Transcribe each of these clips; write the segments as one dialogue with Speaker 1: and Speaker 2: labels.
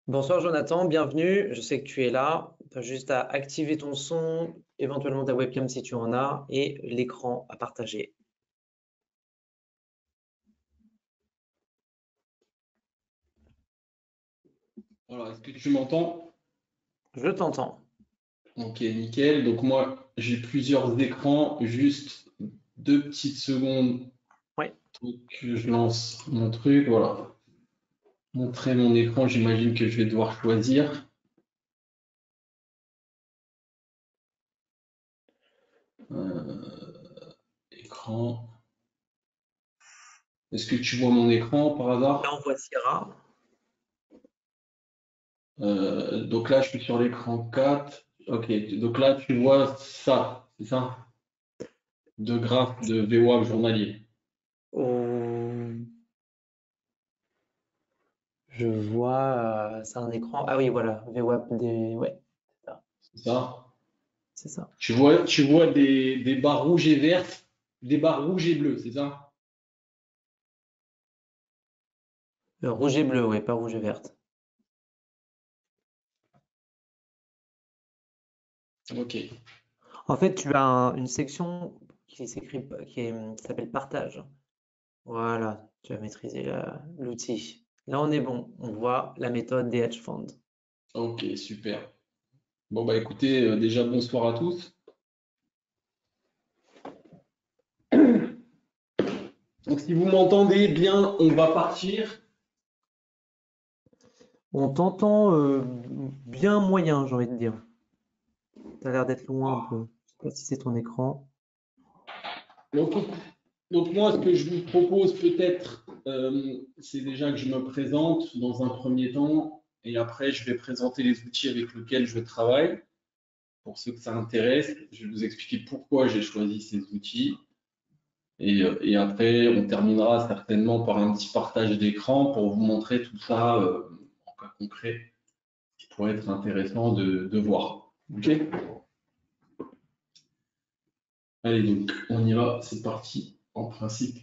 Speaker 1: Bonsoir Jonathan, bienvenue. Je sais que tu es là. Tu as juste à activer ton son, éventuellement ta webcam si tu en as, et l'écran à partager.
Speaker 2: Alors, est-ce que tu m'entends?
Speaker 1: Je t'entends.
Speaker 2: Ok, nickel. Donc moi, j'ai plusieurs écrans. Juste 2 petites secondes
Speaker 1: Oui.
Speaker 2: pour que je lance mon truc. Voilà. Montrer mon écran, j'imagine que je vais devoir choisir. Écran. Est-ce que tu vois mon écran par
Speaker 1: Là,
Speaker 2: hasard?
Speaker 1: on voit Sierra.
Speaker 2: Donc là, je suis sur l'écran 4. Ok, donc là, tu vois ça, c'est ça? Deux graphes de VWAP journalier.
Speaker 1: Oh, je vois, c'est un écran. Ah oui, voilà, VWAP des. Ouais, c'est ça.
Speaker 2: C'est ça?
Speaker 1: C'est ça.
Speaker 2: Tu vois des barres rouges et vertes, des barres rouges et bleues, c'est ça?
Speaker 1: Rouge et bleu, ouais, pas rouge et verte.
Speaker 2: Ok.
Speaker 1: En fait, tu as une section qui s'écrit, qui s'appelle partage. Voilà, tu as maîtrisé l'outil. Là, on est bon. On voit la méthode des hedge funds.
Speaker 2: Ok, super. Bon, bah écoutez, déjà bonsoir à tous. Donc, si vous m'entendez bien, on va partir.
Speaker 1: On t'entend bien moyen, j'ai envie de dire. Tu as l'air d'être loin un peu. Je sais pas si c'est ton écran.
Speaker 2: Donc, donc, moi, ce que je vous propose peut-être, c'est déjà que je me présente dans un premier temps, et après, je vais présenter les outils avec lesquels je travaille. Pour ceux que ça intéresse, je vais vous expliquer pourquoi j'ai choisi ces outils. Et après, on terminera certainement par un petit partage d'écran pour vous montrer tout ça en cas concret, qui pourrait être intéressant de voir. Ok? Allez, donc, on y va, c'est parti, en principe.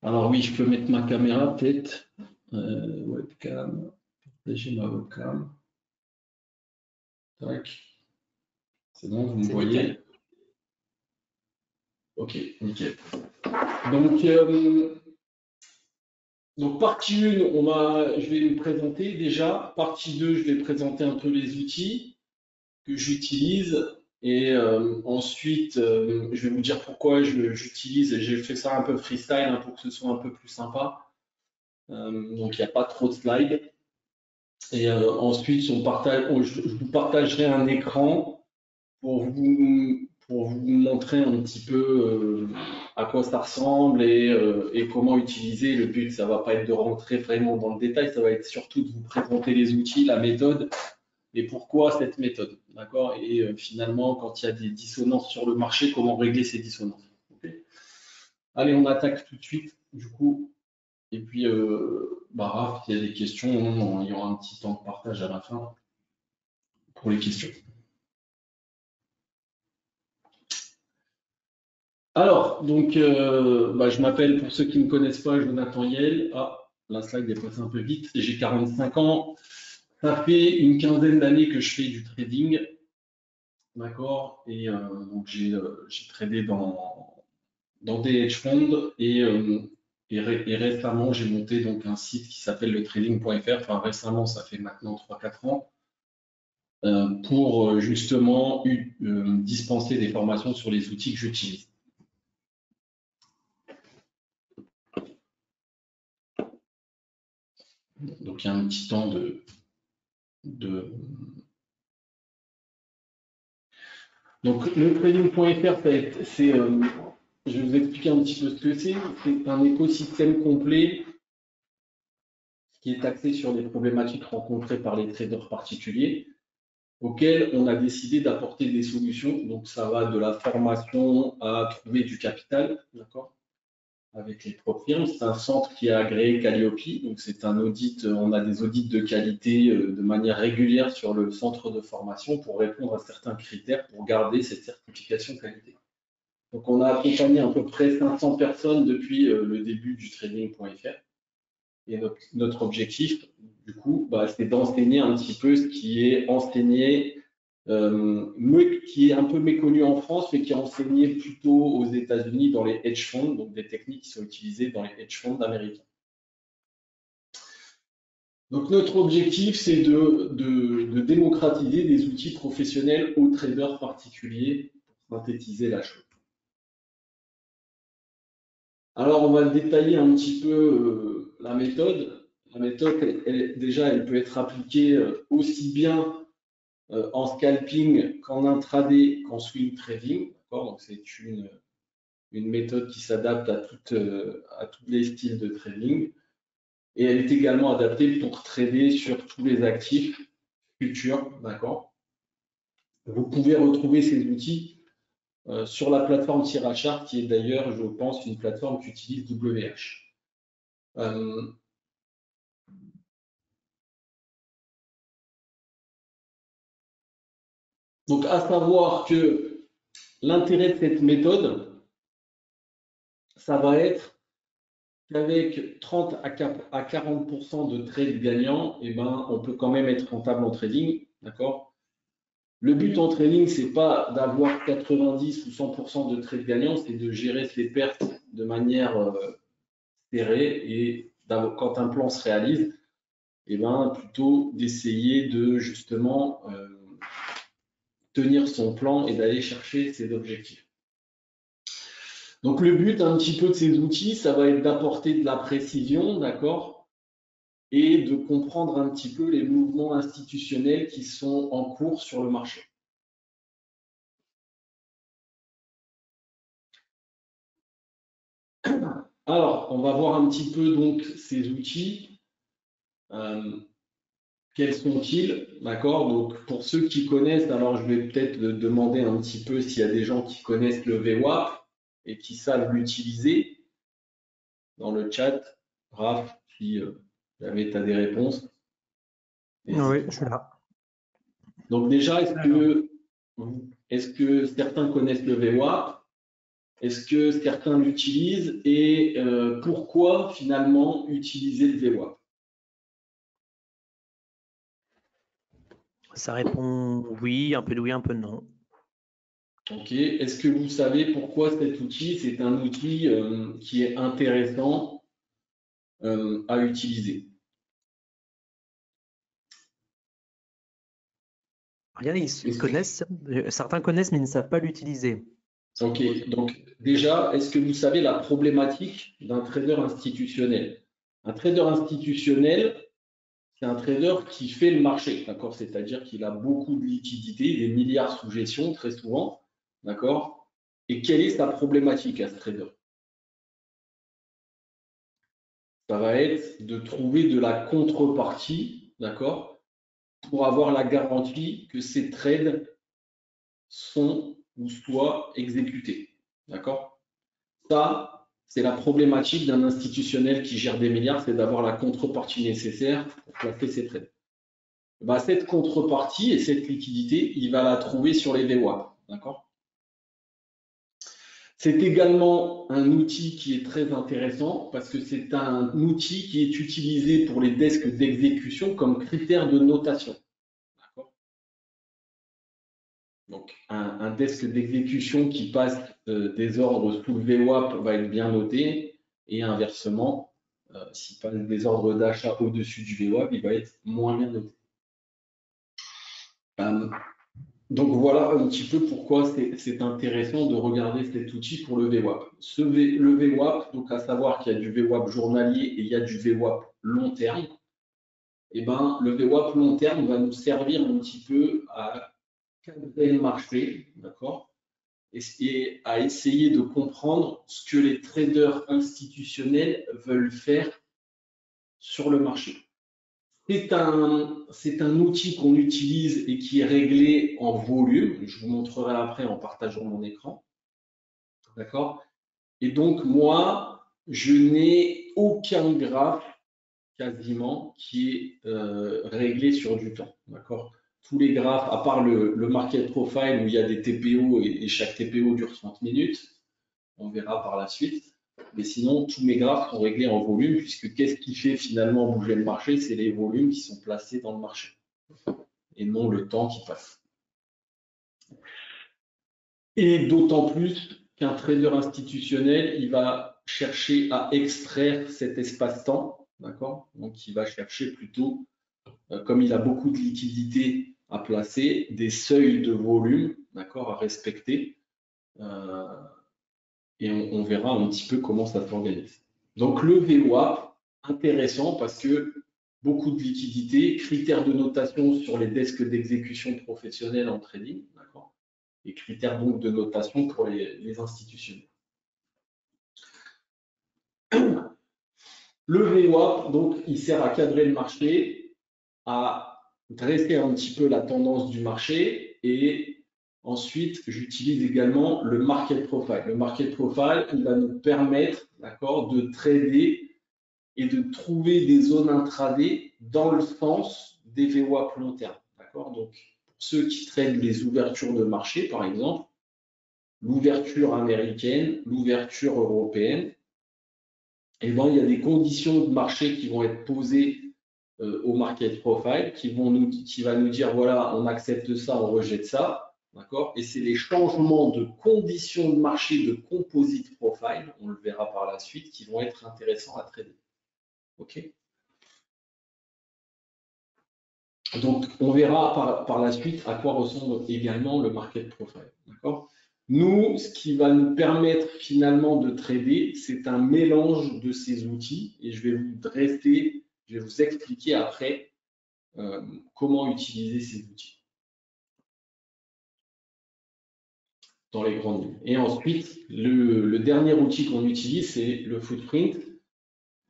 Speaker 2: Alors oui, je peux mettre ma caméra, peut-être. Webcam, j'ai ma webcam. Tac, c'est bon, vous me
Speaker 1: C'est nickel.
Speaker 2: voyez? Ok, nickel. Donc, partie 1, je vais me présenter déjà. Partie 2, je vais présenter un peu les outils que j'utilise. Et ensuite, je vais vous dire pourquoi j'utilise. J'ai fait ça un peu freestyle hein, pour que ce soit un peu plus sympa. Donc, il n'y a pas trop de slides. Et ensuite, je vous partagerai un écran pour vous montrer un petit peu à quoi ça ressemble et comment utiliser. Le but, ça va pas être de rentrer vraiment dans le détail, ça va être surtout de vous présenter les outils, la méthode et pourquoi cette méthode. D'accord? Et finalement, quand il y a des dissonances sur le marché, comment régler ces dissonances. Ok. Allez, on attaque tout de suite, du coup. Et puis, bah, Raph, s'il y a des questions, il y aura un petit temps de partage à la fin pour les questions. Alors, donc, bah, je m'appelle, pour ceux qui ne me connaissent pas, Jonathan Yel. Ah, la slide est passée un peu vite. J'ai 45 ans. Ça fait une quinzaine d'années que je fais du trading. D'accord? Et donc, j'ai tradé dans des hedge funds et récemment, j'ai monté donc un site qui s'appelle le trading.fr. Enfin, récemment, ça fait maintenant 3-4 ans. Pour justement dispenser des formations sur les outils que j'utilise. Donc, il y a un petit temps de... Donc, le trading.fr, je vais vous expliquer un petit peu ce que c'est. C'est un écosystème complet qui est axé sur les problématiques rencontrées par les traders particuliers, auxquels on a décidé d'apporter des solutions. Donc, ça va de la formation à trouver du capital, d'accord, avec les propres firmes. C'est un centre qui est agréé Calliope, donc c'est un audit, on a des audits de qualité de manière régulière sur le centre de formation pour répondre à certains critères pour garder cette certification qualité. Donc, on a accompagné à peu près 500 personnes depuis le début du trading.fr. Et notre objectif, du coup, c'est d'enseigner un petit peu ce qui est enseigné, qui est un peu méconnu en France, mais qui est enseigné plutôt aux États-Unis dans les hedge funds, donc des techniques qui sont utilisées dans les hedge funds américains. Donc notre objectif, c'est de démocratiser des outils professionnels aux traders particuliers pour synthétiser la chose. Alors, on va détailler un petit peu la méthode. La méthode, déjà, elle peut être appliquée aussi bien en scalping qu'en intraday, qu'en swing trading. Donc, c'est une méthode qui s'adapte à tous les styles de trading. Et elle est également adaptée pour trader sur tous les actifs futurs. D'accord. Vous pouvez retrouver ces outils sur la plateforme Tirachart, qui est d'ailleurs, je pense, une plateforme qu'utilise WH. Donc, à savoir que l'intérêt de cette méthode, ça va être qu'avec 30 à 40% de trades gagnants, on peut quand même être rentable en trading. D'accord. Le but en trading, ce n'est pas d'avoir 90 ou 100% de trades gagnants, c'est de gérer ses pertes de manière serrée et quand un plan se réalise, plutôt d'essayer de justement tenir son plan et d'aller chercher ses objectifs. Donc le but un petit peu de ces outils, ça va être d'apporter de la précision, d'accord, et de comprendre un petit peu les mouvements institutionnels qui sont en cours sur le marché. Alors, on va voir un petit peu donc ces outils. Quels sont-ils? D'accord. Donc, pour ceux qui connaissent, alors je vais peut-être demander un petit peu s'il y a des gens qui connaissent le VWAP et qui savent l'utiliser dans le chat. Raph, si jamais tu as des réponses.
Speaker 1: Oui, je suis là.
Speaker 2: Donc déjà, est-ce que certains connaissent le VWAP? Est-ce que certains l'utilisent? Et pourquoi finalement utiliser le VWAP?
Speaker 1: Ça répond oui, un peu de oui, un peu de non.
Speaker 2: Ok. Est-ce que vous savez pourquoi cet outil? C'est un outil qui est intéressant à utiliser.
Speaker 1: Rien, ils connaissent, certains connaissent mais ils ne savent pas l'utiliser.
Speaker 2: Ok, donc déjà, est-ce que vous savez la problématique d'un trader institutionnel? Un trader institutionnel, c'est un trader qui fait le marché, d'accord? C'est-à-dire qu'il a beaucoup de liquidités, des milliards sous gestion très souvent, d'accord? Et quelle est sa problématique à ce trader? Ça va être de trouver de la contrepartie, d'accord? Pour avoir la garantie que ces trades sont ou soient exécutés, d'accord? Ça, c'est la problématique d'un institutionnel qui gère des milliards, c'est d'avoir la contrepartie nécessaire pour placer ses trades. Cette contrepartie et cette liquidité, il va la trouver sur les VWAP, d'accord? C'est également un outil qui est très intéressant parce que c'est un outil qui est utilisé pour les desks d'exécution comme critère de notation. Donc, un desk d'exécution qui passe des ordres sous le VWAP va être bien noté et inversement, s'il passe des ordres d'achat au-dessus du VWAP, il va être moins bien noté. Donc voilà un petit peu pourquoi c'est intéressant de regarder cet outil pour le VWAP. Le VWAP, donc à savoir qu'il y a du VWAP journalier et il y a du VWAP long terme. Le VWAP long terme va nous servir un petit peu à cadrer le marché, d'accord, et à essayer de comprendre ce que les traders institutionnels veulent faire sur le marché. C'est un outil qu'on utilise et qui est réglé en volume. Je vous montrerai après en partageant mon écran. D'accord? Et donc, moi, je n'ai aucun graphe quasiment qui est réglé sur du temps. D'accord? Tous les graphes, à part le market profile où il y a des TPO et chaque TPO dure 30 minutes, On verra par la suite. Mais sinon, tous mes graphes sont réglés en volume, puisque qu'est-ce qui fait finalement bouger le marché? C'est les volumes qui sont placés dans le marché, et non le temps qui passe. Et d'autant plus qu'un trader institutionnel, il va chercher à extraire cet espace-temps, d'accord? Donc, il va chercher plutôt, comme il a beaucoup de liquidités à placer, des seuils de volume, d'accord, à respecter. Et on verra un petit peu comment ça s'organise. Donc, le VWAP, intéressant parce que beaucoup de liquidités, critères de notation sur les desks d'exécution professionnels en trading, d'accord, et critères donc de notation pour les institutionnels. Le VWAP, donc, il sert à cadrer le marché, à dresser un petit peu la tendance du marché, et ensuite, j'utilise également le market profile. Le market profile, il va nous permettre, d'accord, de trader et de trouver des zones intraday dans le sens des VWAP long terme, d'accord. Donc, pour ceux qui tradent les ouvertures de marché, par exemple, l'ouverture américaine, l'ouverture européenne, et ben, il y a des conditions de marché qui vont être posées au market profile, qui va nous dire, voilà, on accepte ça, on rejette ça, d'accord. Et c'est les changements de conditions de marché de composite profile, on le verra par la suite, qui vont être intéressants à trader. OK. Donc, on verra par la suite à quoi ressemble également le market profile. D'accord. Nous, ce qui va nous permettre finalement de trader, c'est un mélange de ces outils, et je vais vous expliquer après comment utiliser ces outils dans les grandes lignes. Et ensuite, le dernier outil qu'on utilise, c'est le footprint,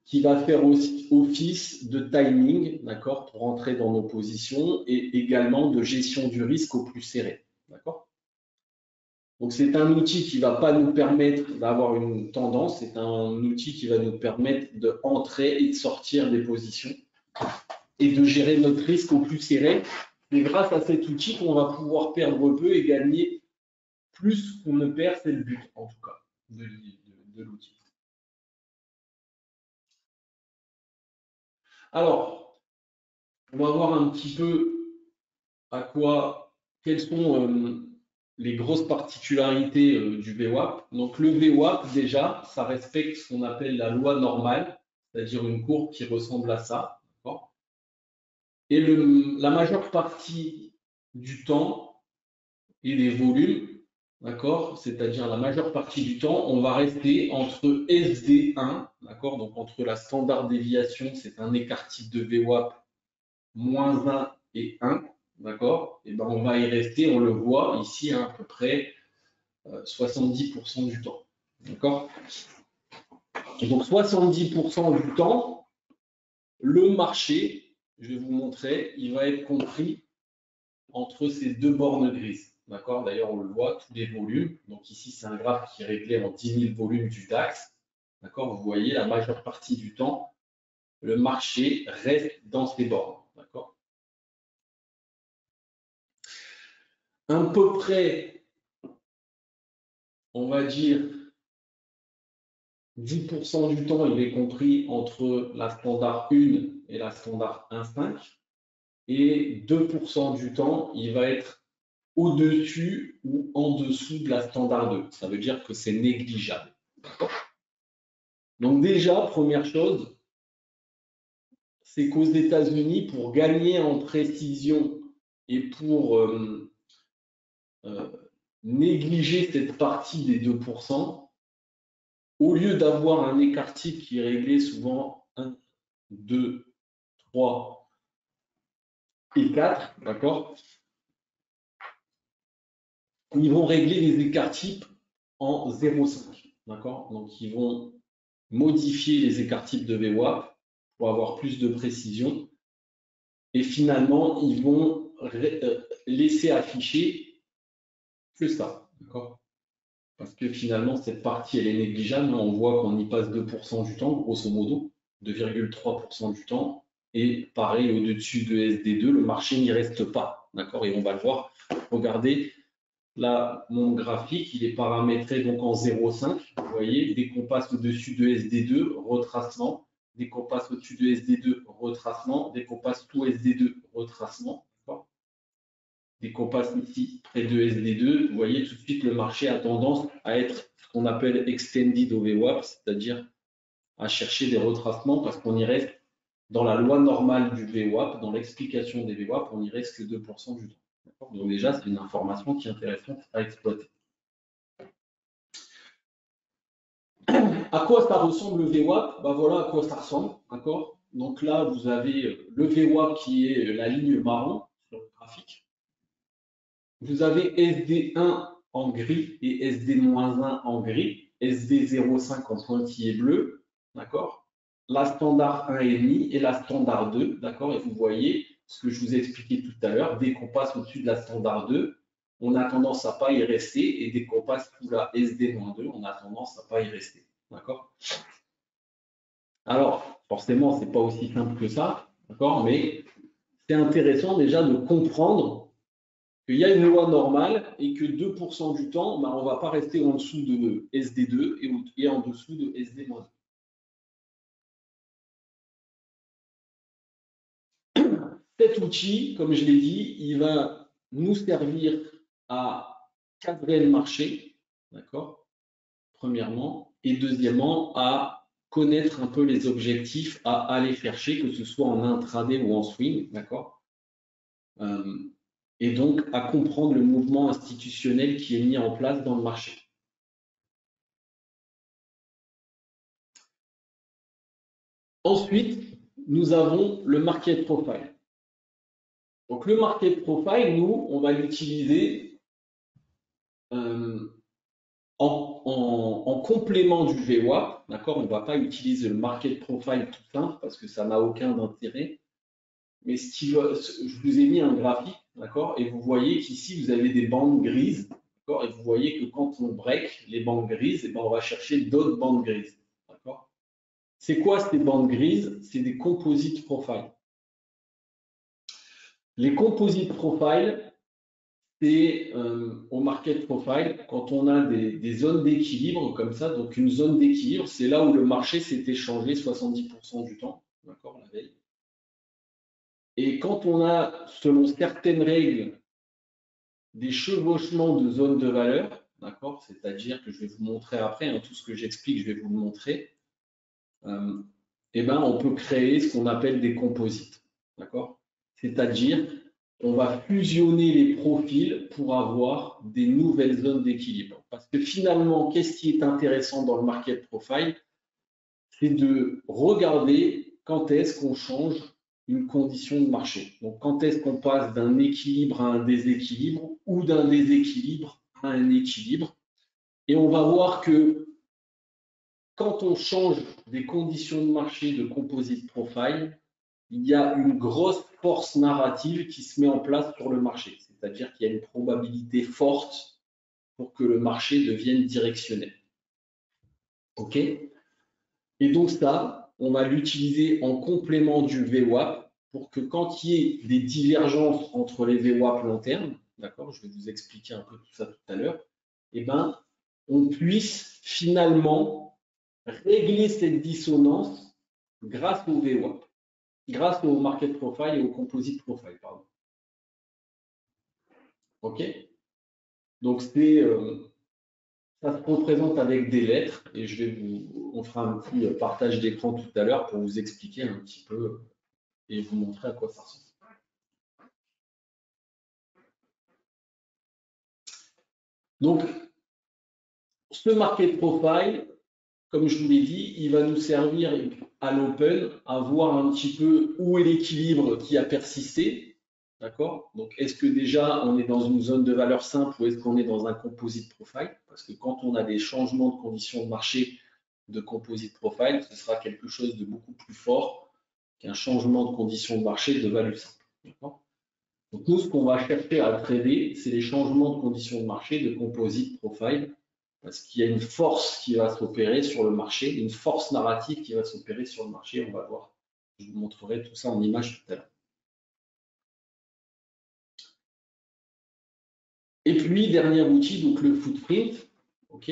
Speaker 2: qui va faire aussi office de timing, d'accord, pour entrer dans nos positions, et également de gestion du risque au plus serré, d'accord. Donc c'est un outil qui va pas nous permettre d'avoir une tendance, c'est un outil qui va nous permettre d'entrer et de sortir des positions et de gérer notre risque au plus serré. Et grâce à cet outil qu'on va pouvoir perdre peu et gagner plus qu'on ne perd, c'est le but en tout cas de l'outil. Alors, on va voir un petit peu quelles sont les grosses particularités du VWAP. Donc le VWAP, déjà, ça respecte ce qu'on appelle la loi normale, c'est-à-dire une courbe qui ressemble à ça. Et la majeure partie du temps et des volumes, d'accord, c'est-à-dire la majeure partie du temps, on va rester entre SD1, d'accord, donc entre la standard déviation, c'est un écart type de VWAP, moins 1 et 1, d'accord, et ben on va y rester, on le voit ici à peu près 70% du temps, d'accord. Donc 70% du temps, le marché, je vais vous montrer, il va être compris entre ces deux bornes grises, d'accord. D'ailleurs, on le voit, tous les volumes. Donc ici, c'est un graphe qui est réglé en 10 000 volumes du DAX, d'accord. Vous voyez, la majeure partie du temps, le marché reste dans ces bornes, d'accord. À peu près, on va dire 10% du temps, il est compris entre la standard 1 et la standard 1.5, et 2% du temps, il va être au-dessus ou en dessous de la standard 2. Ça veut dire que c'est négligeable. Donc déjà, première chose, c'est qu'aux États-Unis, pour gagner en précision et pour négliger cette partie des 2%, au lieu d'avoir un écart type qui est réglé souvent 1, 2, 3 et 4, d'accord, ils vont régler les écarts types en 0,5, d'accord. Donc ils vont modifier les écarts types de VWAP pour avoir plus de précision, et finalement ils vont laisser afficher que ça, d'accord. Parce que finalement cette partie elle est négligeable, on voit qu'on y passe 2% du temps, grosso modo, 2,3% du temps, et pareil au-dessus de SD2, le marché n'y reste pas, d'accord. Et on va le voir, regardez, Là, mon graphique, il est paramétré donc en 0,5. Vous voyez, dès qu'on passe au-dessus de SD2, retracement. Dès qu'on passe au-dessus de SD2, retracement. Dès qu'on passe sous SD2, retracement. Dès qu'on passe ici près de SD2, vous voyez tout de suite le marché a tendance à être ce qu'on appelle extended au VWAP, c'est-à-dire à chercher des retracements parce qu'on y reste dans la loi normale du VWAP, dans l'explication des VWAP, on y reste que 2% du temps. Donc déjà, c'est une information qui est intéressante à exploiter. À quoi ça ressemble le VWAP? Ben voilà à quoi ça ressemble, d'accord? Donc là, vous avez le VWAP qui est la ligne marron sur le graphique. Vous avez SD1 en gris et SD-1 en gris, SD05 en pointillé bleu, d'accord? La standard 1,5 et la standard 2, d'accord? Et vous voyez ce que je vous ai expliqué tout à l'heure, dès qu'on passe au-dessus de la standard 2, on a tendance à ne pas y rester, et dès qu'on passe sous la SD-2, on a tendance à ne pas y rester, d'accord? Alors, forcément, ce n'est pas aussi simple que ça, d'accord? Mais c'est intéressant déjà de comprendre qu'il y a une loi normale et que 2% du temps, ben, on ne va pas rester en dessous de SD2 et en dessous de SD-2. Cet outil, comme je l'ai dit, il va nous servir à cadrer le marché, d'accord, premièrement, et deuxièmement, à connaître un peu les objectifs à aller chercher, que ce soit en intraday ou en swing, d'accord, et donc à comprendre le mouvement institutionnel qui est mis en place dans le marché. Ensuite, nous avons le market profile. Donc le market profile, nous, on va l'utiliser en complément du VWAP, d'accord? On ne va pas utiliser le market profile tout simple parce que ça n'a aucun intérêt. Mais je vous ai mis un graphique, d'accord? Et vous voyez qu'ici, vous avez des bandes grises, d'accord? Et vous voyez que quand on break les bandes grises, eh ben, on va chercher d'autres bandes grises, d'accord? C'est quoi ces bandes grises? C'est des composite profiles. Les composite profiles, c'est au market profile, quand on a des zones d'équilibre comme ça, donc une zone d'équilibre, c'est là où le marché s'est échangé 70% du temps, d'accord, la veille. Et quand on a, selon certaines règles, des chevauchements de zones de valeur, d'accord, c'est-à-dire que je vais vous montrer après, hein, tout ce que j'explique, je vais vous le montrer, eh ben, on peut créer ce qu'on appelle des composites, d'accord, c'est-à-dire on va fusionner les profils pour avoir des nouvelles zones d'équilibre. Parce que finalement, qu'est-ce qui est intéressant dans le market profile? C'est de regarder quand est-ce qu'on change une condition de marché. Donc, quand est-ce qu'on passe d'un équilibre à un déséquilibre ou d'un déséquilibre à un équilibre. Et on va voir que quand on change des conditions de marché de composite profile, il y a une grosse force narrative qui se met en place sur le marché. C'est-à-dire qu'il y a une probabilité forte pour que le marché devienne directionnel. OK? Et donc ça, on va l'utiliser en complément du VWAP pour que quand il y ait des divergences entre les VWAP long terme, d'accord, je vais vous expliquer un peu tout ça tout à l'heure, eh ben, on puisse finalement régler cette dissonance grâce au VWAP, grâce au market profile et au composite profile, pardon. OK? Donc ça se représente avec des lettres et on fera un petit partage d'écran tout à l'heure pour vous expliquer un petit peu et vous montrer à quoi ça ressemble. Donc, ce market profile, comme je vous l'ai dit, il va nous servir à l'open à voir un petit peu où est l'équilibre qui a persisté. D'accord? Donc, est-ce que déjà on est dans une zone de valeur simple ou est-ce qu'on est dans un composite profile? Parce que quand on a des changements de conditions de marché de composite profile, ce sera quelque chose de beaucoup plus fort qu'un changement de conditions de marché de value simple. D'accord? Donc, nous, ce qu'on va chercher à trader, c'est les changements de conditions de marché de composite profile parce qu'il y a une force qui va s'opérer sur le marché, une force narrative qui va s'opérer sur le marché. On va voir. Je vous montrerai tout ça en image tout à l'heure. Et puis, dernier outil, donc le footprint. OK.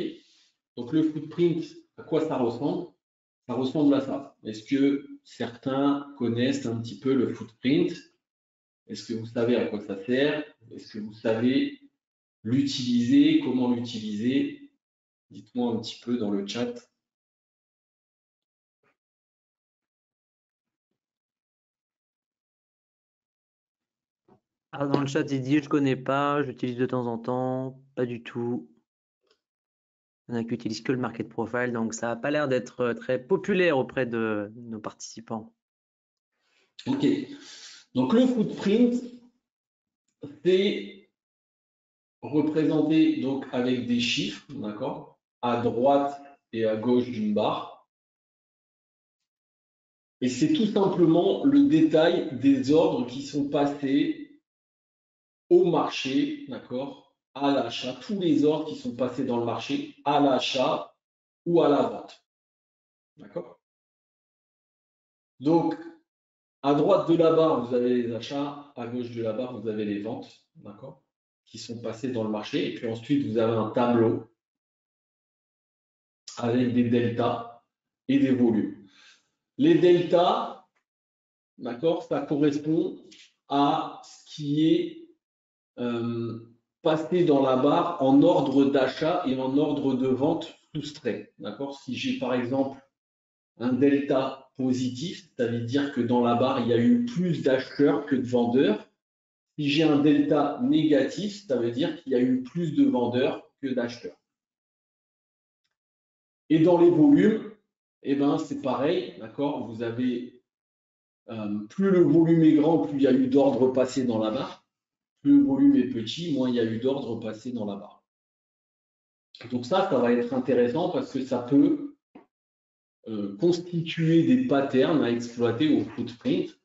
Speaker 2: Donc, le footprint, à quoi ça ressemble? Ça ressemble à ça. Est-ce que certains connaissent un petit peu le footprint? Est-ce que vous savez à quoi ça sert? Est-ce que vous savez l'utiliser? Comment l'utiliser? Dites-moi un petit peu dans le chat.
Speaker 1: Ah, dans le chat, il dit je connais pas, j'utilise de temps en temps, pas du tout. Il y en a qui utilisent que le market profile, donc ça n'a pas l'air d'être très populaire auprès de nos participants.
Speaker 2: OK. Donc, le footprint, c'est représenté donc avec des chiffres, d'accord, à droite et à gauche d'une barre. Et c'est tout simplement le détail des ordres qui sont passés au marché, d'accord, à l'achat, tous les ordres qui sont passés dans le marché à l'achat ou à la vente. D'accord? Donc, à droite de la barre, vous avez les achats, à gauche de la barre, vous avez les ventes, d'accord, qui sont passées dans le marché. Et puis ensuite, vous avez un tableau avec des deltas et des volumes. Les deltas, d'accord, ça correspond à ce qui est passé dans la barre en ordre d'achat et en ordre de vente soustrait. D'accord? Si j'ai par exemple un delta positif, ça veut dire que dans la barre, il y a eu plus d'acheteurs que de vendeurs. Si j'ai un delta négatif, ça veut dire qu'il y a eu plus de vendeurs que d'acheteurs. Et dans les volumes, eh ben, c'est pareil, d'accord? Vous avez plus le volume est grand, plus il y a eu d'ordre passé dans la barre. Plus le volume est petit, moins il y a eu d'ordre passé dans la barre. Donc ça va être intéressant parce que ça peut constituer des patterns à exploiter au footprint,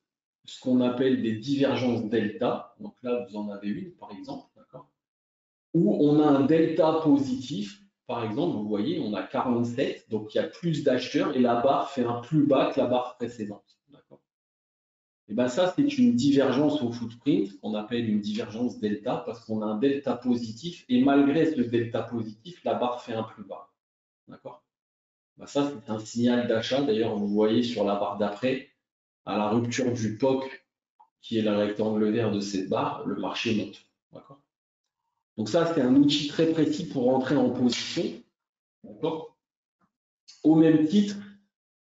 Speaker 2: ce qu'on appelle des divergences delta. Donc là, vous en avez une, par exemple, d'accord, où on a un delta positif. Par exemple, vous voyez, on a 47, donc il y a plus d'acheteurs et la barre fait un plus bas que la barre précédente. D'accord. Et bien ça, c'est une divergence au footprint qu'on appelle une divergence delta parce qu'on a un delta positif et malgré ce delta positif, la barre fait un plus bas. D'accord. Ben ça, c'est un signal d'achat. D'ailleurs, vous voyez sur la barre d'après, à la rupture du POC, qui est le rectangle vert de cette barre, le marché monte. D'accord. Donc ça, c'est un outil très précis pour entrer en position. D'accord. Au même titre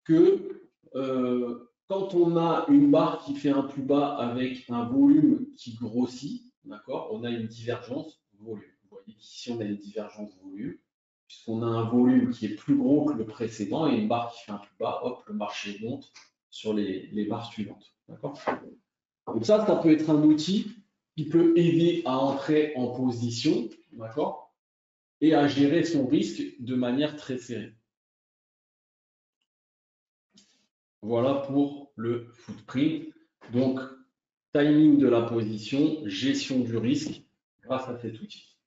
Speaker 2: que quand on a une barre qui fait un plus bas avec un volume qui grossit, d'accord, on a une divergence volume. Vous voyez qu'ici, on a une divergence volume, puisqu'on a un volume qui est plus gros que le précédent et une barre qui fait un plus bas, hop, le marché monte sur les barres suivantes. D'accord. Donc ça peut être un outil qui peut aider à entrer en position, d'accord, et à gérer son risque de manière très serrée. Voilà pour le footprint. Donc, timing de la position, gestion du risque grâce à cet outil.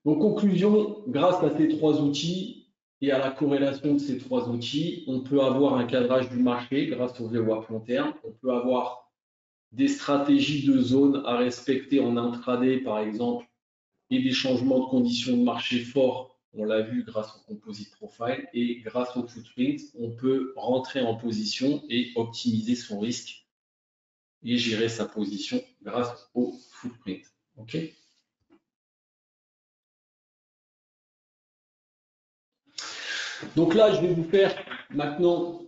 Speaker 2: Donc, conclusion, grâce à ces trois outils et à la corrélation de ces trois outils, on peut avoir un cadrage du marché grâce au VWAP long terme. On peut avoir des stratégies de zone à respecter en intraday, par exemple, et des changements de conditions de marché forts. On l'a vu grâce au composite profile et grâce au footprint, on peut rentrer en position et optimiser son risque et gérer sa position grâce au footprint. OK. Donc là, je vais vous faire maintenant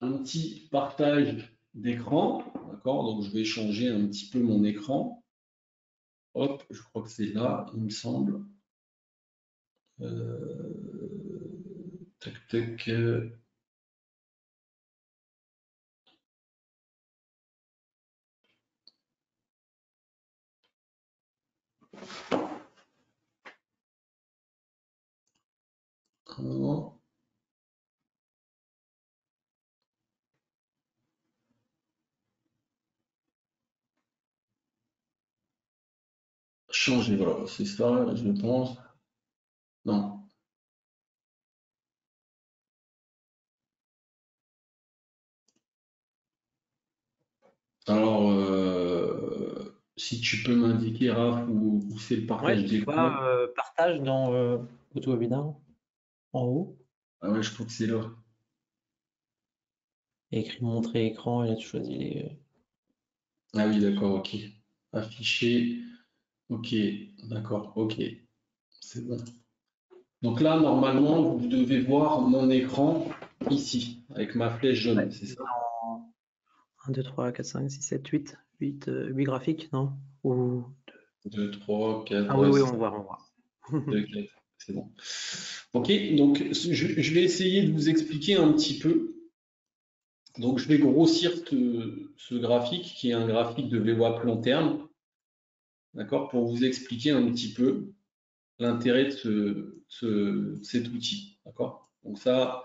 Speaker 2: un petit partage d'écran. D'accord. Donc je vais changer un petit peu mon écran. Hop, je crois que c'est là, il me semble. Tac, tac. Changer, voilà, c'est ça, je pense. Non. Alors, Si tu peux m'indiquer, Raph, où c'est le
Speaker 1: Ouais,
Speaker 2: partage
Speaker 1: tu vois,
Speaker 2: d'écran.
Speaker 1: partage dans GoToWebinar en haut.
Speaker 2: Ah ouais, je crois que c'est là.
Speaker 1: Il y a écrit montrer écran et là tu choisis les.
Speaker 2: Ah oui, d'accord, ok. Afficher. Ok, d'accord, ok. C'est bon. Donc là, normalement, vous devez voir mon écran ici, avec ma flèche jaune,
Speaker 1: Ouais,
Speaker 2: c'est ça?
Speaker 1: dans 1, 2, 3, 4, 5, 6, 7, 8. 8 graphiques, non? Ou...
Speaker 2: 2, 3,
Speaker 1: Ah oui,
Speaker 2: 4,
Speaker 1: oui,
Speaker 2: 5,
Speaker 1: on voit, on voit.
Speaker 2: 2, 4. C'est bon. Ok, donc je vais essayer de vous expliquer un petit peu. Donc je vais grossir ce graphique qui est un graphique de VWAP long terme, d'accord, pour vous expliquer un petit peu l'intérêt de cet outil, d'accord. Donc ça,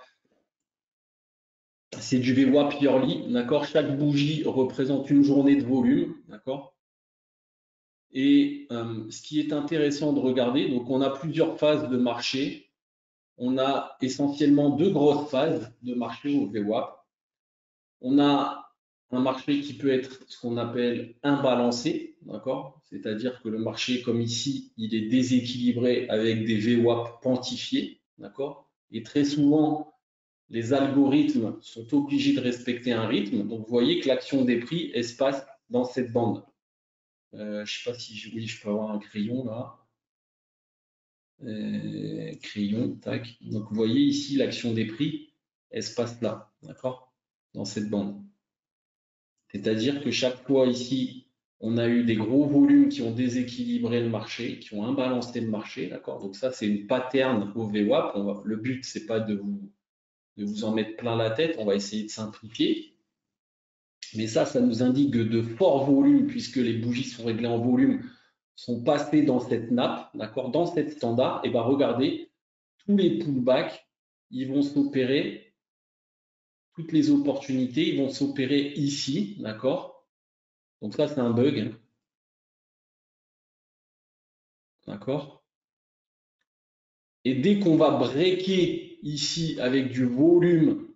Speaker 2: c'est du VWAP yearly, d'accord. Chaque bougie représente une journée de volume, d'accord. Et ce qui est intéressant de regarder, donc on a plusieurs phases de marché. On a essentiellement deux grosses phases de marché au VWAP. On a un marché qui peut être ce qu'on appelle imbalancé, d'accord? C'est-à-dire que le marché, comme ici, il est déséquilibré avec des VWAP quantifiés, d'accord? Et très souvent, les algorithmes sont obligés de respecter un rythme. Donc, vous voyez que l'action des prix, elle se passe dans cette bande. Je ne sais pas si oui, je peux avoir un crayon là. Crayon, tac. Donc, vous voyez ici, l'action des prix, elle se passe là, d'accord? Dans cette bande. C'est-à-dire que chaque fois ici, on a eu des gros volumes qui ont déséquilibré le marché, qui ont imbalancé le marché, d'accord? Donc ça, c'est une pattern au VWAP. Le but, c'est pas de vous en mettre plein la tête. On va essayer de simplifier. Mais ça nous indique que de forts volumes, puisque les bougies sont réglées en volume, sont passés dans cette nappe, d'accord? Dans cette standard. Et ben regardez, tous les pullbacks, ils vont s'opérer, toutes les opportunités, ils vont s'opérer ici, d'accord? Donc ça, c'est un bug, hein. D'accord? Et dès qu'on va breaker ici avec du volume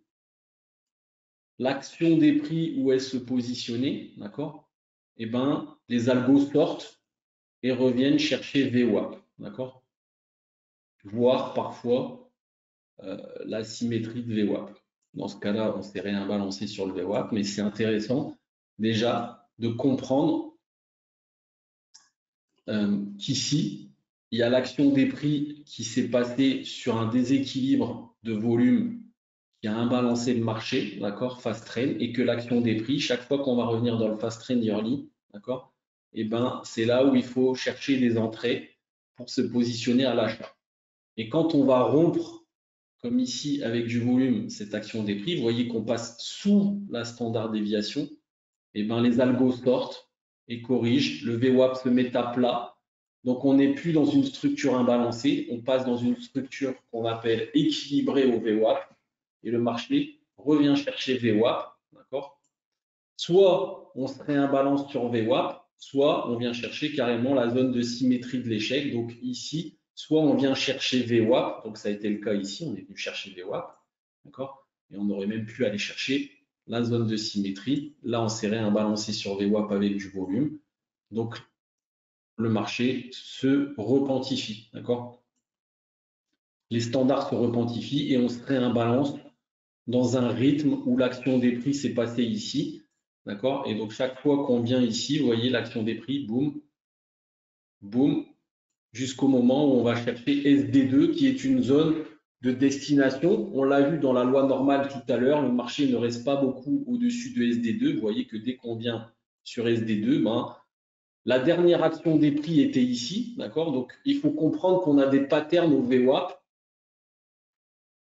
Speaker 2: l'action des prix où elle se positionnait, d'accord? Eh ben, les algos sortent et reviennent chercher VWAP, d'accord? Voire parfois la symétrie de VWAP. Dans ce cas-là, on s'est réimbalancé sur le VWAP, mais c'est intéressant déjà de comprendre qu'ici, il y a l'action des prix qui s'est passée sur un déséquilibre de volume qui a imbalancé le marché, d'accord, fast trend, et que l'action des prix, chaque fois qu'on va revenir dans le fast trend yearly, d'accord, et ben c'est là où il faut chercher des entrées pour se positionner à l'achat. Et quand on va rompre, comme ici avec du volume, cette action des prix, vous voyez qu'on passe sous la standard déviation, et ben les algos sortent et corrigent, le VWAP se met à plat. Donc on n'est plus dans une structure imbalancée, on passe dans une structure qu'on appelle équilibrée au VWAP et le marché revient chercher VWAP, d'accord? Soit on se réimbalance sur VWAP, soit on vient chercher carrément la zone de symétrie de l'échec. Donc ici, soit on vient chercher VWAP, donc ça a été le cas ici, on est venu chercher VWAP, d'accord? Et on aurait même pu aller chercher la zone de symétrie. Là, on s'est réimbalancé sur VWAP avec du volume. Donc le marché se repentifie, d'accord? Les standards se repentifient et on se réimbalance dans un rythme où l'action des prix s'est passée ici. D'accord? Et donc, chaque fois qu'on vient ici, vous voyez l'action des prix, boum, boum, jusqu'au moment où on va chercher SD2, qui est une zone de destination. On l'a vu dans la loi normale tout à l'heure, le marché ne reste pas beaucoup au-dessus de SD2. Vous voyez que dès qu'on vient sur SD2, ben, la dernière action des prix était ici. D'accord? Donc, il faut comprendre qu'on a des patterns au VWAP.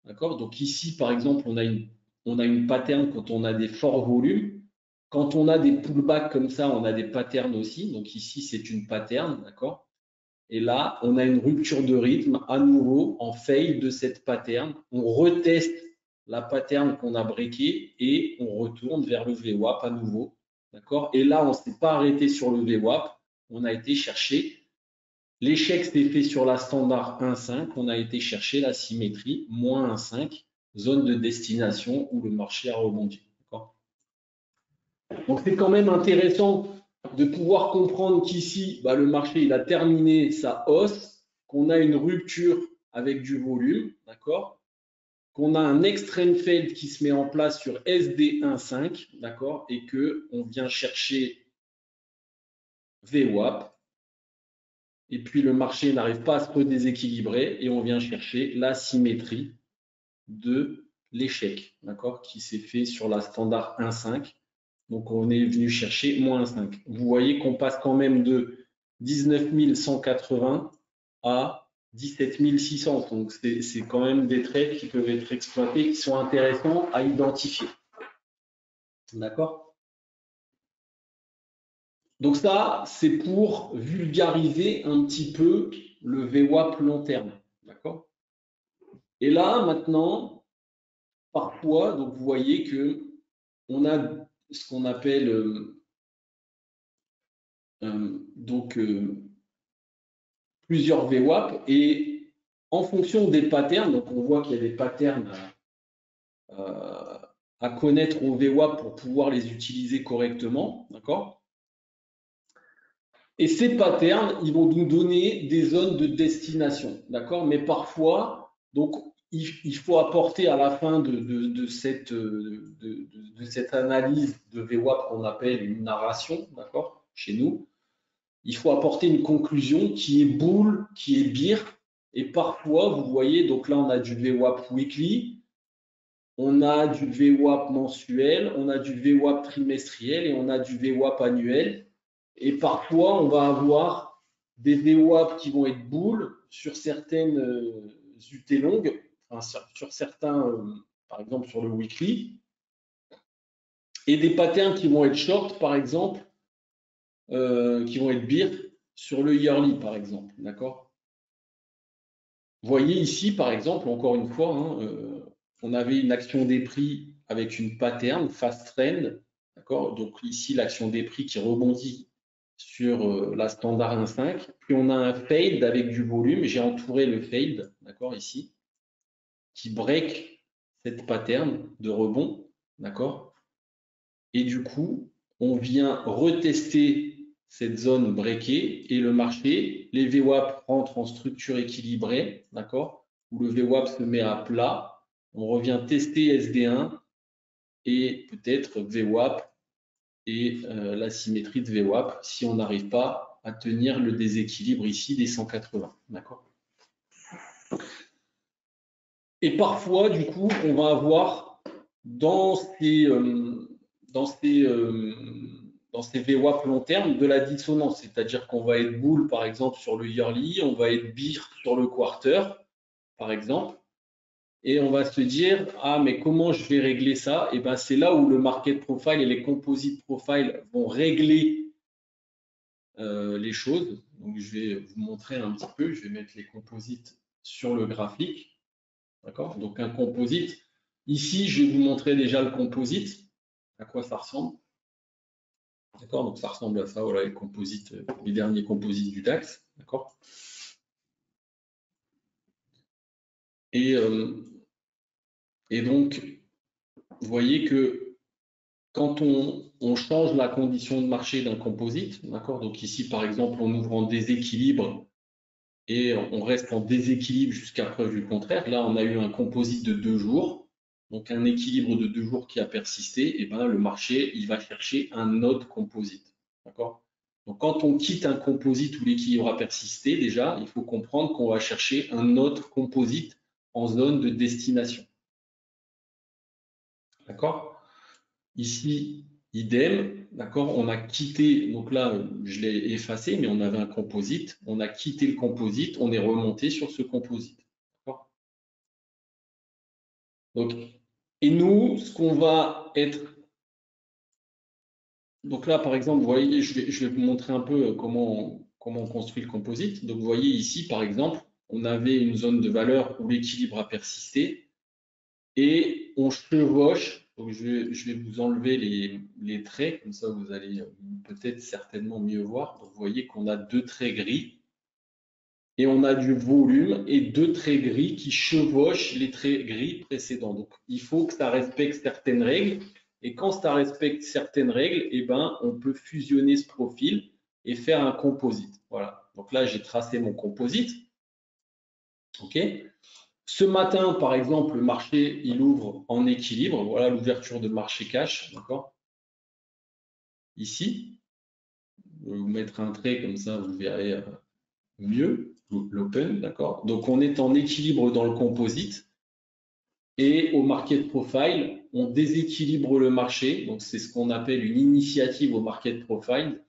Speaker 2: D'accord? Donc ici, par exemple, on a une pattern quand on a des forts volumes. Quand on a des pullbacks comme ça, on a des patterns aussi. Donc ici, c'est une pattern, d'accord? Et là, on a une rupture de rythme à nouveau en fail de cette pattern. On reteste la pattern qu'on a breaké et on retourne vers le VWAP à nouveau, d'accord? Et là, on ne s'est pas arrêté sur le VWAP, on a été chercher. L'échec s'est fait sur la standard 1,5. On a été chercher la symétrie moins 1,5, zone de destination où le marché a rebondi. Donc c'est quand même intéressant de pouvoir comprendre qu'ici, le marché il a terminé sa hausse, qu'on a une rupture avec du volume, d'accord? Qu'on a un extreme failed qui se met en place sur SD1.5, d'accord? Et que on vient chercher VWAP, et puis le marché n'arrive pas à se redéséquilibrer, et on vient chercher la symétrie de l'échec, d'accord? Qui s'est fait sur la standard 1.5. Donc on est venu chercher moins 5. Vous voyez qu'on passe quand même de 19 180 à 17 600. Donc c'est quand même des trades qui peuvent être exploités, qui sont intéressants à identifier. D'accord? Donc ça, c'est pour vulgariser un petit peu le VWAP long terme. D'accord? Et là, maintenant, parfois, donc vous voyez que on a ce qu'on appelle plusieurs VWAP et en fonction des patterns, donc on voit qu'il y a des patterns à connaître au VWAP pour pouvoir les utiliser correctement, d'accord? Et ces patterns, ils vont nous donner des zones de destination, d'accord? Mais parfois, donc, il faut apporter à la fin de cette analyse de VWAP qu'on appelle une narration, d'accord? Chez nous, il faut apporter une conclusion qui est bull, qui est bear. Et parfois, vous voyez, donc là, on a du VWAP weekly, on a du VWAP mensuel, on a du VWAP trimestriel et on a du VWAP annuel. Et parfois, on va avoir des VWAP qui vont être bull sur certaines UT longues, enfin, sur certains, par exemple sur le weekly, et des patterns qui vont être short, par exemple, qui vont être bear sur le yearly, par exemple. D'accord? Vous voyez ici, par exemple, encore une fois, hein, on avait une action des prix avec une pattern, fast trend. D'accord? Donc ici, l'action des prix qui rebondit sur la standard 1.5. Puis on a un fade avec du volume. J'ai entouré le fade, d'accord, ici, qui break cette pattern de rebond. D'accord? Et du coup, on vient retester cette zone breakée et le marché, les VWAP rentrent en structure équilibrée, d'accord, où le VWAP se met à plat, on revient tester SD1 et peut-être VWAP et la symétrie de VWAP si on n'arrive pas à tenir le déséquilibre ici des 180, d'accord. Et parfois, du coup, on va avoir dans ces VWAP long terme de la dissonance, c'est-à-dire qu'on va être bull par exemple sur le yearly, on va être bear sur le quarter par exemple, et on va se dire ah mais comment je vais régler ça? Et ben c'est là où le market profile et les composite profile vont régler les choses. Donc je vais vous montrer un petit peu, je vais mettre les composites sur le graphique, d'accord? Donc un composite. Ici je vais vous montrer déjà le composite, à quoi ça ressemble. D'accord, donc ça ressemble à ça, voilà les composites, les derniers composites du DAX, d'accord. Et donc, vous voyez que quand on change la condition de marché d'un composite, d'accord, donc ici par exemple on ouvre en déséquilibre et on reste en déséquilibre jusqu'à preuve du contraire. Là on a eu un composite de 2 jours, donc un équilibre de 2 jours qui a persisté, et ben le marché il va chercher un autre composite, d'accord. Donc, quand on quitte un composite où l'équilibre a persisté, déjà, il faut comprendre qu'on va chercher un autre composite en zone de destination. D'accord? Ici, idem, d'accord? On a quitté, donc là, je l'ai effacé, mais on avait un composite. On a quitté le composite, on est remonté sur ce composite. D'accord? Donc, et nous, ce qu'on va être. Donc là, par exemple, vous voyez, je vais vous montrer un peu comment on construit le composite. Donc, vous voyez ici, par exemple, on avait une zone de valeur où l'équilibre a persisté et on chevauche. Donc, je vais vous enlever les traits, comme ça vous allez peut-être certainement mieux voir. Donc, vous voyez qu'on a 2 traits gris et on a du volume et 2 traits gris qui chevauchent les traits gris précédents. Donc, il faut que ça respecte certaines règles. Et quand ça respecte certaines règles, eh ben, on peut fusionner ce profil et faire un composite. Voilà. Donc là, j'ai tracé mon composite. OK. Ce matin, par exemple, le marché, il ouvre en équilibre. Voilà l'ouverture de marché cash. D'accord. Ici, je vais vous mettre un trait comme ça, vous verrez mieux l'open. D'accord. Donc, on est en équilibre dans le composite. Et au market profile, on déséquilibre le marché. Donc, c'est ce qu'on appelle une initiative au market profile,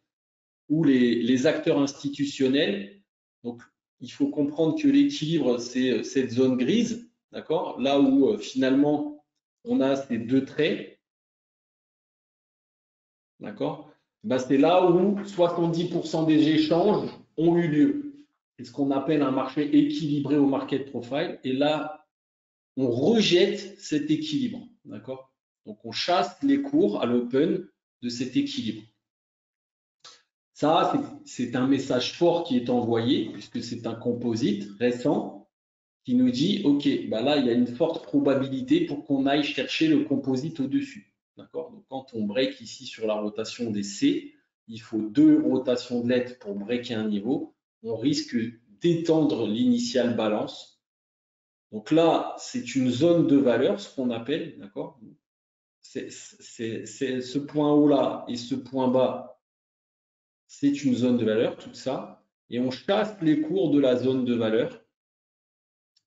Speaker 2: où les acteurs institutionnels, donc il faut comprendre que l'équilibre, c'est cette zone grise, d'accord, là où finalement on a ces deux traits, d'accord, ben, c'est là où 70% des échanges ont eu lieu. C'est ce qu'on appelle un marché équilibré au market profile. Et là, on rejette cet équilibre, d'accord. Donc on chasse les cours à l'open de cet équilibre. Ça, c'est un message fort qui est envoyé, puisque c'est un composite récent qui nous dit, OK, bah là, il y a une forte probabilité pour qu'on aille chercher le composite au-dessus. D'accord. Donc, quand on break ici sur la rotation des C, il faut 2 rotations de lettres pour breaker un niveau. On risque d'étendre l'initial balance. Donc là, c'est une zone de valeur, ce qu'on appelle, d'accord. C'est ce point haut là et ce point bas, c'est une zone de valeur, tout ça, et on chasse les cours de la zone de valeur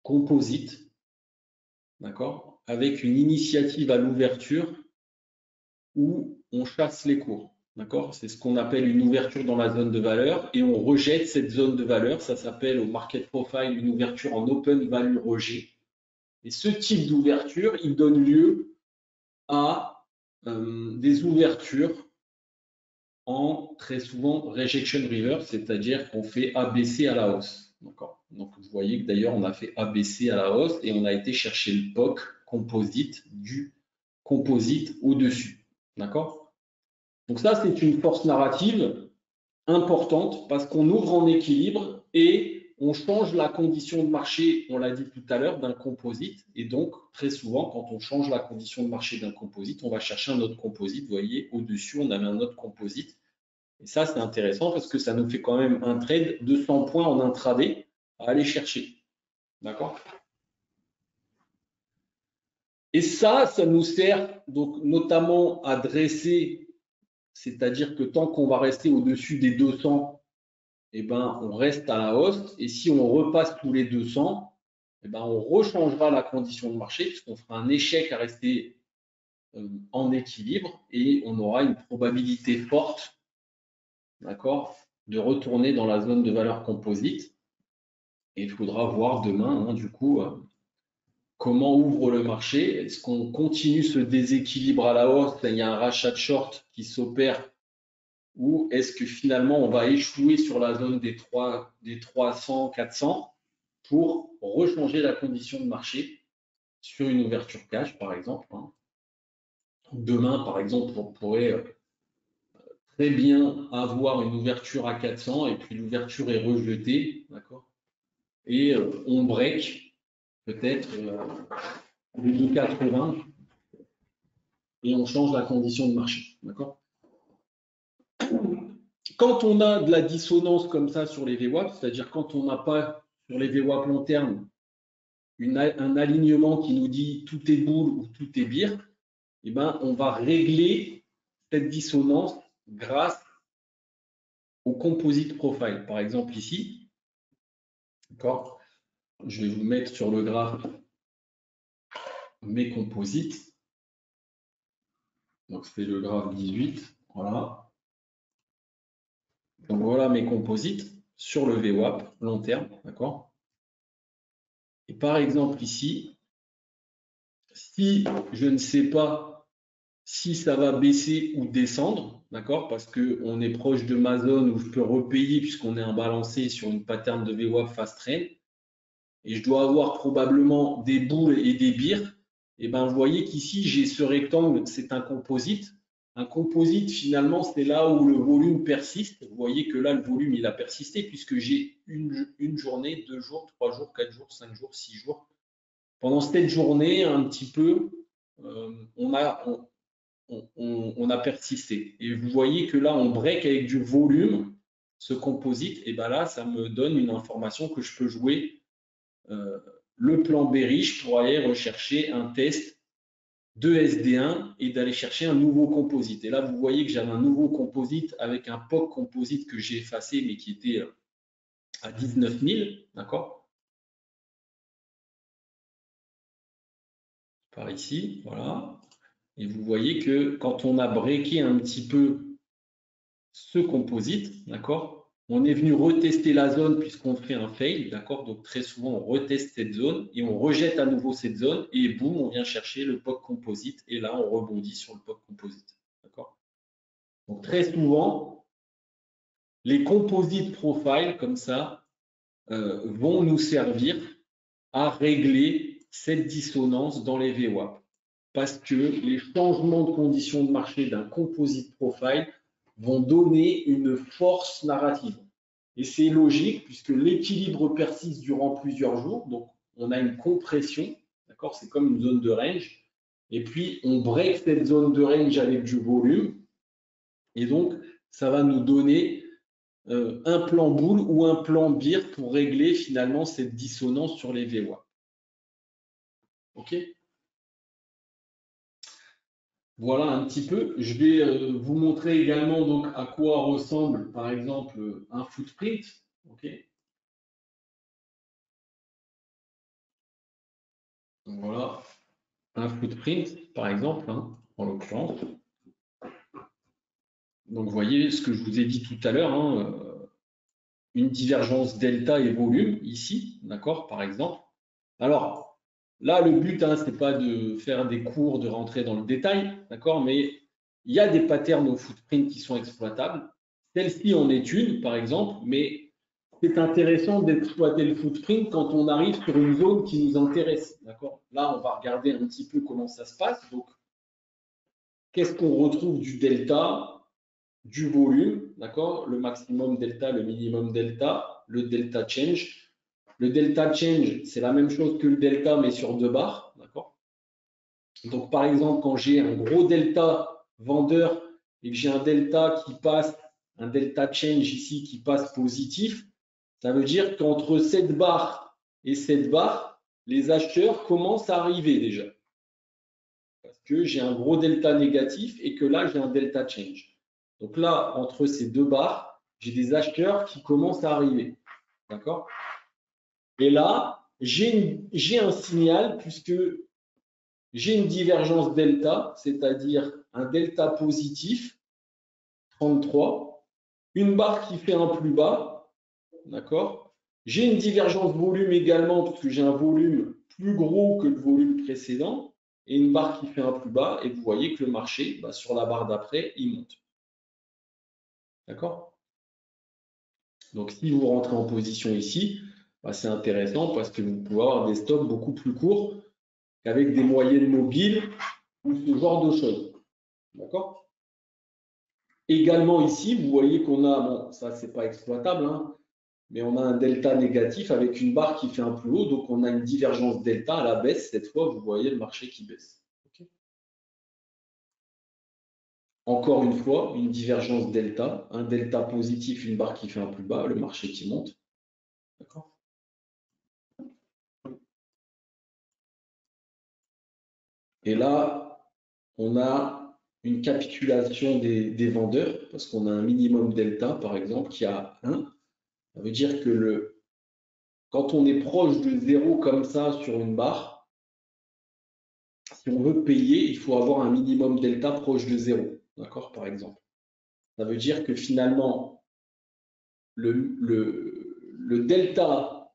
Speaker 2: composite, d'accord, avec une initiative à l'ouverture où on chasse les cours, d'accord. C'est ce qu'on appelle une ouverture dans la zone de valeur et on rejette cette zone de valeur. Ça s'appelle au market profile une ouverture en open value rejet. Et ce type d'ouverture, il donne lieu à des ouvertures en très souvent rejection reverse, c'est-à-dire qu'on fait ABC à la hausse. Donc vous voyez que d'ailleurs on a fait ABC à la hausse et on a été chercher le POC composite du composite au-dessus. D'accord. Donc ça c'est une force narrative importante parce qu'on ouvre en équilibre et on change la condition de marché, on l'a dit tout à l'heure, d'un composite. Et donc, très souvent, quand on change la condition de marché d'un composite, on va chercher un autre composite. Vous voyez, au-dessus, on avait un autre composite. Et ça, c'est intéressant parce que ça nous fait quand même un trade de 100 points en intraday à aller chercher. D'accord. Et ça nous sert donc notamment à dresser, c'est-à-dire que tant qu'on va rester au-dessus des 200, eh ben, on reste à la hausse. Et si on repasse tous les 200, eh ben, on rechangera la condition de marché puisqu'on fera un échec à rester en équilibre et on aura une probabilité forte, d'accord, de retourner dans la zone de valeur composite. Et il faudra voir demain, hein, du coup, comment ouvre le marché. Est-ce qu'on continue ce déséquilibre à la hausse? Il y a un rachat de short qui s'opère. Ou est-ce que finalement on va échouer sur la zone des 300, 400 pour rechanger la condition de marché sur une ouverture cash, par exemple. Demain, par exemple, on pourrait très bien avoir une ouverture à 400 et puis l'ouverture est rejetée, d'accord. Et on break peut-être les 2,80 et on change la condition de marché, d'accord. Quand on a de la dissonance comme ça sur les VWAP, c'est-à-dire quand on n'a pas sur les VWAP long terme un alignement qui nous dit tout est boule ou tout est bear, eh ben, on va régler cette dissonance grâce au composite profile. Par exemple ici, d'accord, je vais vous mettre sur le graphe mes composites. Donc c'est le graphe 18, voilà. Donc voilà mes composites sur le VWAP long terme, d'accord. Et par exemple ici, si je ne sais pas si ça va baisser ou descendre, d'accord, parce qu'on est proche de ma zone où je peux repayer puisqu'on est imbalancé sur une pattern de VWAP fast train, et je dois avoir probablement des boules et des bears, et ben vous voyez qu'ici j'ai ce rectangle, c'est un composite. Un composite, finalement, c'est là où le volume persiste. Vous voyez que là, le volume, il a persisté puisque j'ai une journée, 2 jours, 3 jours, 4 jours, 5 jours, 6 jours. Pendant cette journée, un petit peu, on a persisté. Et vous voyez que là, on break avec du volume ce composite. Et bien là, ça me donne une information que je peux jouer le plan bearish pour aller rechercher un test de SD1 et d'aller chercher un nouveau composite. Et là, vous voyez que j'avais un nouveau composite avec un POC composite que j'ai effacé, mais qui était à 19 000, d'accord? Par ici, voilà. Et vous voyez que quand on a breaké un petit peu ce composite, d'accord, on est venu retester la zone puisqu'on fait un fail, d'accord, donc très souvent on reteste cette zone et on rejette à nouveau cette zone et boum, on vient chercher le POC composite et là on rebondit sur le POC composite, d'accord. Donc très souvent, les composite profiles comme ça vont nous servir à régler cette dissonance dans les VWAP parce que les changements de conditions de marché d'un composite profile vont donner une force narrative. Et c'est logique puisque l'équilibre persiste durant plusieurs jours. Donc, on a une compression, d'accord? C'est comme une zone de range. Et puis, on break cette zone de range avec du volume. Et donc, ça va nous donner un plan boule ou un plan bear pour régler finalement cette dissonance sur les VWAP. OK? Voilà un petit peu. Je vais vous montrer également donc à quoi ressemble par exemple un footprint. Ok. Donc voilà un footprint par exemple, hein, en l'occurrence. Donc vous voyez ce que je vous ai dit tout à l'heure, hein, une divergence delta et volume ici, d'accord, par exemple. Alors là, le but, hein, c'est pas de faire des cours, de rentrer dans le détail, d'accord, mais il y a des patterns au footprint qui sont exploitables. Celle-ci en est une, par exemple, mais c'est intéressant d'exploiter le footprint quand on arrive sur une zone qui nous intéresse. D'accord. Là, on va regarder un petit peu comment ça se passe. Donc, qu'est-ce qu'on retrouve du delta, du volume, d'accord, le maximum delta, le minimum delta, le delta change. Le delta change, c'est la même chose que le delta, mais sur 2 barres, d'accord. Donc, par exemple, quand j'ai un gros delta vendeur et que j'ai un delta qui passe, un delta change ici qui passe positif, ça veut dire qu'entre cette barre et cette barre, les acheteurs commencent à arriver déjà. Parce que j'ai un gros delta négatif et que là, j'ai un delta change. Donc là, entre ces deux barres, j'ai des acheteurs qui commencent à arriver. D'accord? Et là, j'ai un signal puisque j'ai une divergence delta, c'est-à-dire un delta positif, 33, une barre qui fait un plus bas, d'accord? J'ai une divergence volume également, parce que j'ai un volume plus gros que le volume précédent, et une barre qui fait un plus bas, et vous voyez que le marché, bah, sur la barre d'après, il monte. D'accord? Donc, si vous rentrez en position ici, bah, c'est intéressant parce que vous pouvez avoir des stops beaucoup plus courts qu'avec des moyennes mobiles ou ce genre de choses. D'accord? Également ici, vous voyez qu'on a, bon, ça c'est pas exploitable, hein, mais on a un delta négatif avec une barre qui fait un plus haut, donc on a une divergence delta à la baisse. Cette fois, vous voyez le marché qui baisse. Okay. Encore une fois, une divergence delta, un delta positif, une barre qui fait un plus bas, le marché qui monte. D'accord. Et là, on a une capitulation des vendeurs parce qu'on a un minimum delta, par exemple, qui a 1. Ça veut dire que quand on est proche de 0 comme ça sur une barre, si on veut payer, il faut avoir un minimum delta proche de 0. D'accord, par exemple. Ça veut dire que finalement, le delta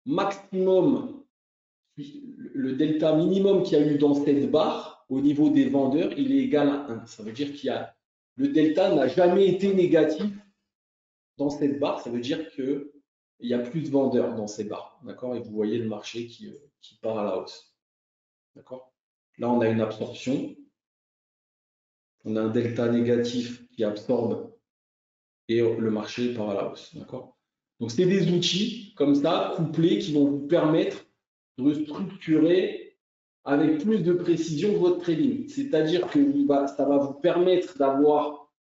Speaker 2: maximum, le delta minimum qu'il y a eu dans cette barre, au niveau des vendeurs, il est égal à 1. Ça veut dire qu'il y a le delta n'a jamais été négatif dans cette barre. Ça veut dire qu'il y a plus de vendeurs dans ces barres. D'accord. Et vous voyez le marché qui part à la hausse. D'accord. Là, on a une absorption. On a un delta négatif qui absorbe et le marché part à la hausse. D'accord. Donc, c'est des outils comme ça, couplés, qui vont vous permettre de structurer avec plus de précision votre trading. C'est-à-dire que ça va vous permettre d'avoir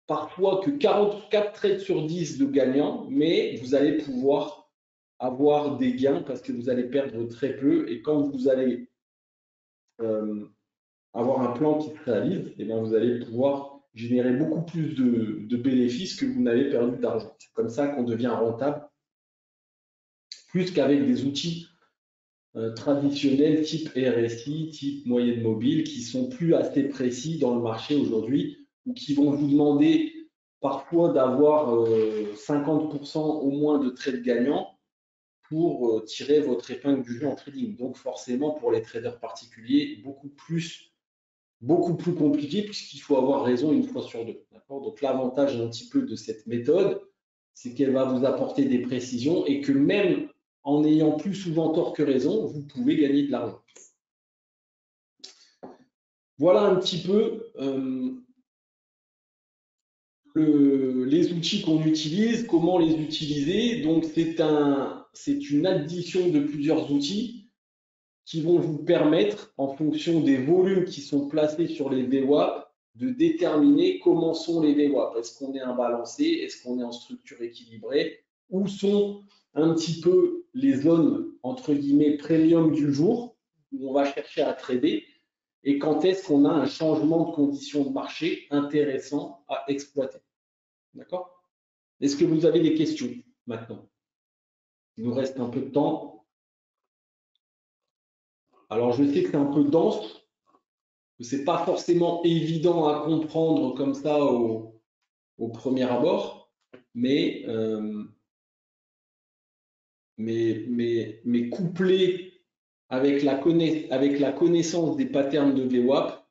Speaker 2: parfois que 44 trades sur 10 de gagnants, mais vous allez pouvoir avoir des gains parce que vous allez perdre très peu. Et quand vous allez avoir un plan qui se réalise, et bien vous allez pouvoir générer beaucoup plus de bénéfices que vous n'avez perdu d'argent. C'est comme ça qu'on devient rentable, plus qu'avec des outils traditionnels type RSI, type moyenne mobile, qui sont plus assez précis dans le marché aujourd'hui, ou qui vont vous demander parfois d'avoir 50% au moins de trades gagnants pour tirer votre épingle du jeu en trading. Donc forcément, pour les traders particuliers, beaucoup plus compliqué puisqu'il faut avoir raison une fois sur deux. Donc l'avantage un petit peu de cette méthode, c'est qu'elle va vous apporter des précisions et que même en ayant plus souvent tort que raison, vous pouvez gagner de l'argent. Voilà un petit peu les outils qu'on utilise, comment les utiliser. Donc c'est une addition de plusieurs outils qui vont vous permettre, en fonction des volumes qui sont placés sur les VWAP, de déterminer comment sont les VWAP. Est-ce qu'on est imbalancé? Est-ce qu'on est en structure équilibrée? Où sont un petit peu les zones, entre guillemets, premium du jour, où on va chercher à trader? Et quand est-ce qu'on a un changement de conditions de marché intéressant à exploiter? D'accord? Est-ce que vous avez des questions maintenant? Il nous reste un peu de temps. Alors, je sais que c'est un peu dense, que ce n'est pas forcément évident à comprendre comme ça au premier abord, mais couplé avec la connaissance des patterns de VWAP,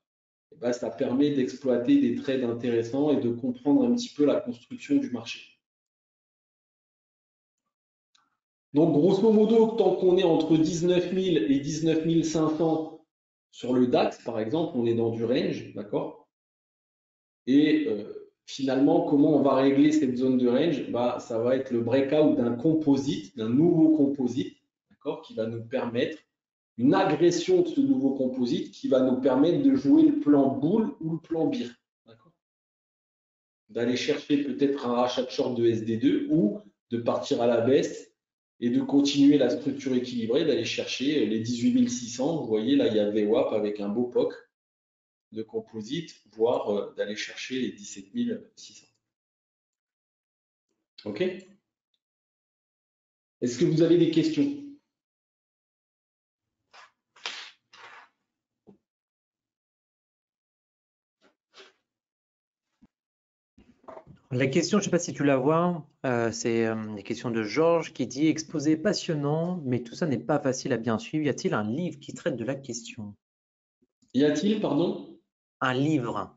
Speaker 2: ben, ça permet d'exploiter des trades intéressants et de comprendre un petit peu la construction du marché. Donc, grosso modo, tant qu'on est entre 19 000 et 19 500 sur le DAX, par exemple, on est dans du range, d'accord? Et finalement, comment on va régler cette zone de range? Bah, ça va être le breakout d'un composite, d'un nouveau composite, d'accord, qui va nous permettre une agression de ce nouveau composite qui va nous permettre de jouer le plan boule ou le plan bear, d'accord? D'aller chercher peut-être un rachat de short de SD2 ou de partir à la baisse et de continuer la structure équilibrée, d'aller chercher les 18 600. Vous voyez, là, il y a VWAP avec un beau POC de composite, voire d'aller chercher les 17 600. OK? Est-ce que vous avez des questions?
Speaker 1: La question, je ne sais pas si tu la vois, c'est la question de Georges qui dit exposé passionnant, mais tout ça n'est pas facile à bien suivre. Y a-t-il un livre qui traite de la question?
Speaker 2: Y a-t-il, pardon?
Speaker 1: Un livre.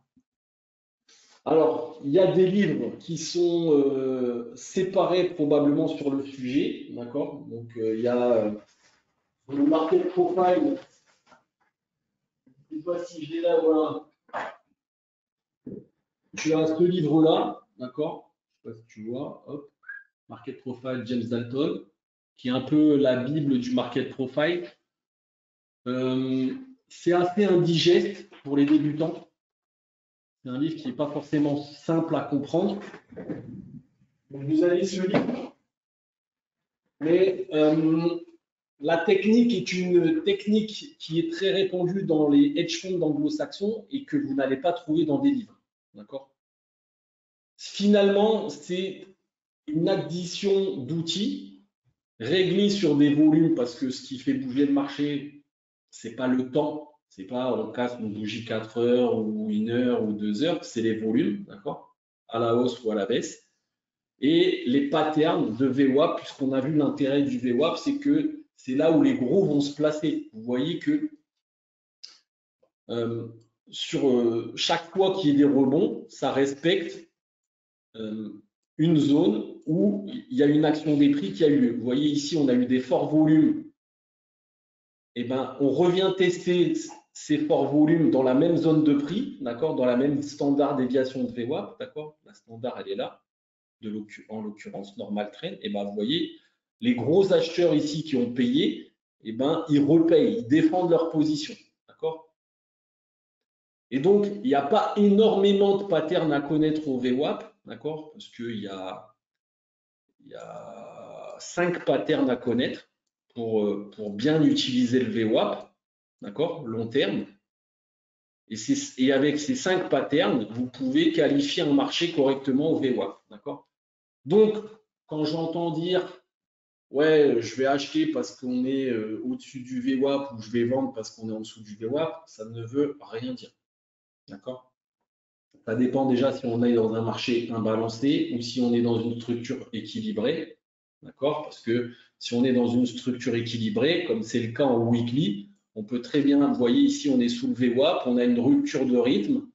Speaker 2: Alors, il y a des livres qui sont séparés probablement sur le sujet, d'accord? Donc, il y a le Market Profile. Je ne sais pas si je l'ai là, voilà. Tu as ce livre-là, d'accord? Je ne sais pas si tu vois, hop, Market Profile James Dalton, qui est un peu la Bible du Market Profile. C'est assez indigeste pour les débutants. C'est un livre qui n'est pas forcément simple à comprendre. Donc vous avez ce livre, mais la technique est une technique qui est très répandue dans les hedge funds anglo-saxons et que vous n'allez pas trouver dans des livres. D'accord? Finalement, c'est une addition d'outils réglés sur des volumes parce que ce qui fait bouger le marché, c'est pas le temps, c'est pas on casse une bougie 4 heures ou 1 heure ou 2 heures, c'est les volumes, d'accord, à la hausse ou à la baisse. Et les patterns de VWAP, puisqu'on a vu l'intérêt du VWAP, c'est que c'est là où les gros vont se placer. Vous voyez que sur chaque fois qu'il y ait des rebonds, ça respecte une zone où il y a une action des prix qui a eu lieu. Vous voyez ici, on a eu des forts volumes. Et ben, on revient tester ces forts volumes dans la même zone de prix, d'accord, dans la même standard déviation de VWAP, d'accord. La standard, elle est là, en l'occurrence normal trend. Et ben, vous voyez, les gros acheteurs ici qui ont payé, eh ben, ils repayent, ils défendent leur position. D'accord? Et donc, il n'y a pas énormément de patterns à connaître au VWAP, d'accord? Parce qu'il y a 5 patterns à connaître pour bien utiliser le VWAP, d'accord? Long terme. Et avec ces 5 patterns, vous pouvez qualifier un marché correctement au VWAP, d'accord? Donc, quand j'entends dire ouais, je vais acheter parce qu'on est au-dessus du VWAP ou je vais vendre parce qu'on est en dessous du VWAP, ça ne veut rien dire. D'accord? Ça dépend déjà si on est dans un marché imbalancé ou si on est dans une structure équilibrée. D'accord? Parce que si on est dans une structure équilibrée, comme c'est le cas en weekly, on peut très bien, vous voyez ici, on est sous le VWAP, on a une rupture de rythme,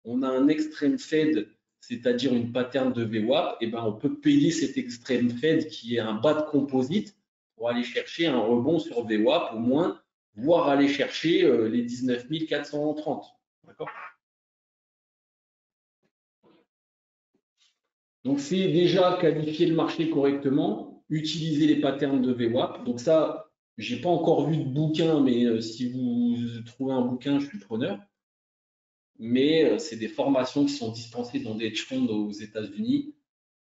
Speaker 2: on a un extreme fade, c'est-à-dire une pattern de VWAP, et ben on peut payer cet extreme fade qui est un bas de composite pour aller chercher un rebond sur VWAP au moins, voire aller chercher les 19 430. D'accord? Donc c'est déjà qualifier le marché correctement, utiliser les patterns de VWAP. Donc ça, j'ai pas encore vu de bouquin, mais si vous trouvez un bouquin, je suis preneur. Mais c'est des formations qui sont dispensées dans des hedge funds aux États-Unis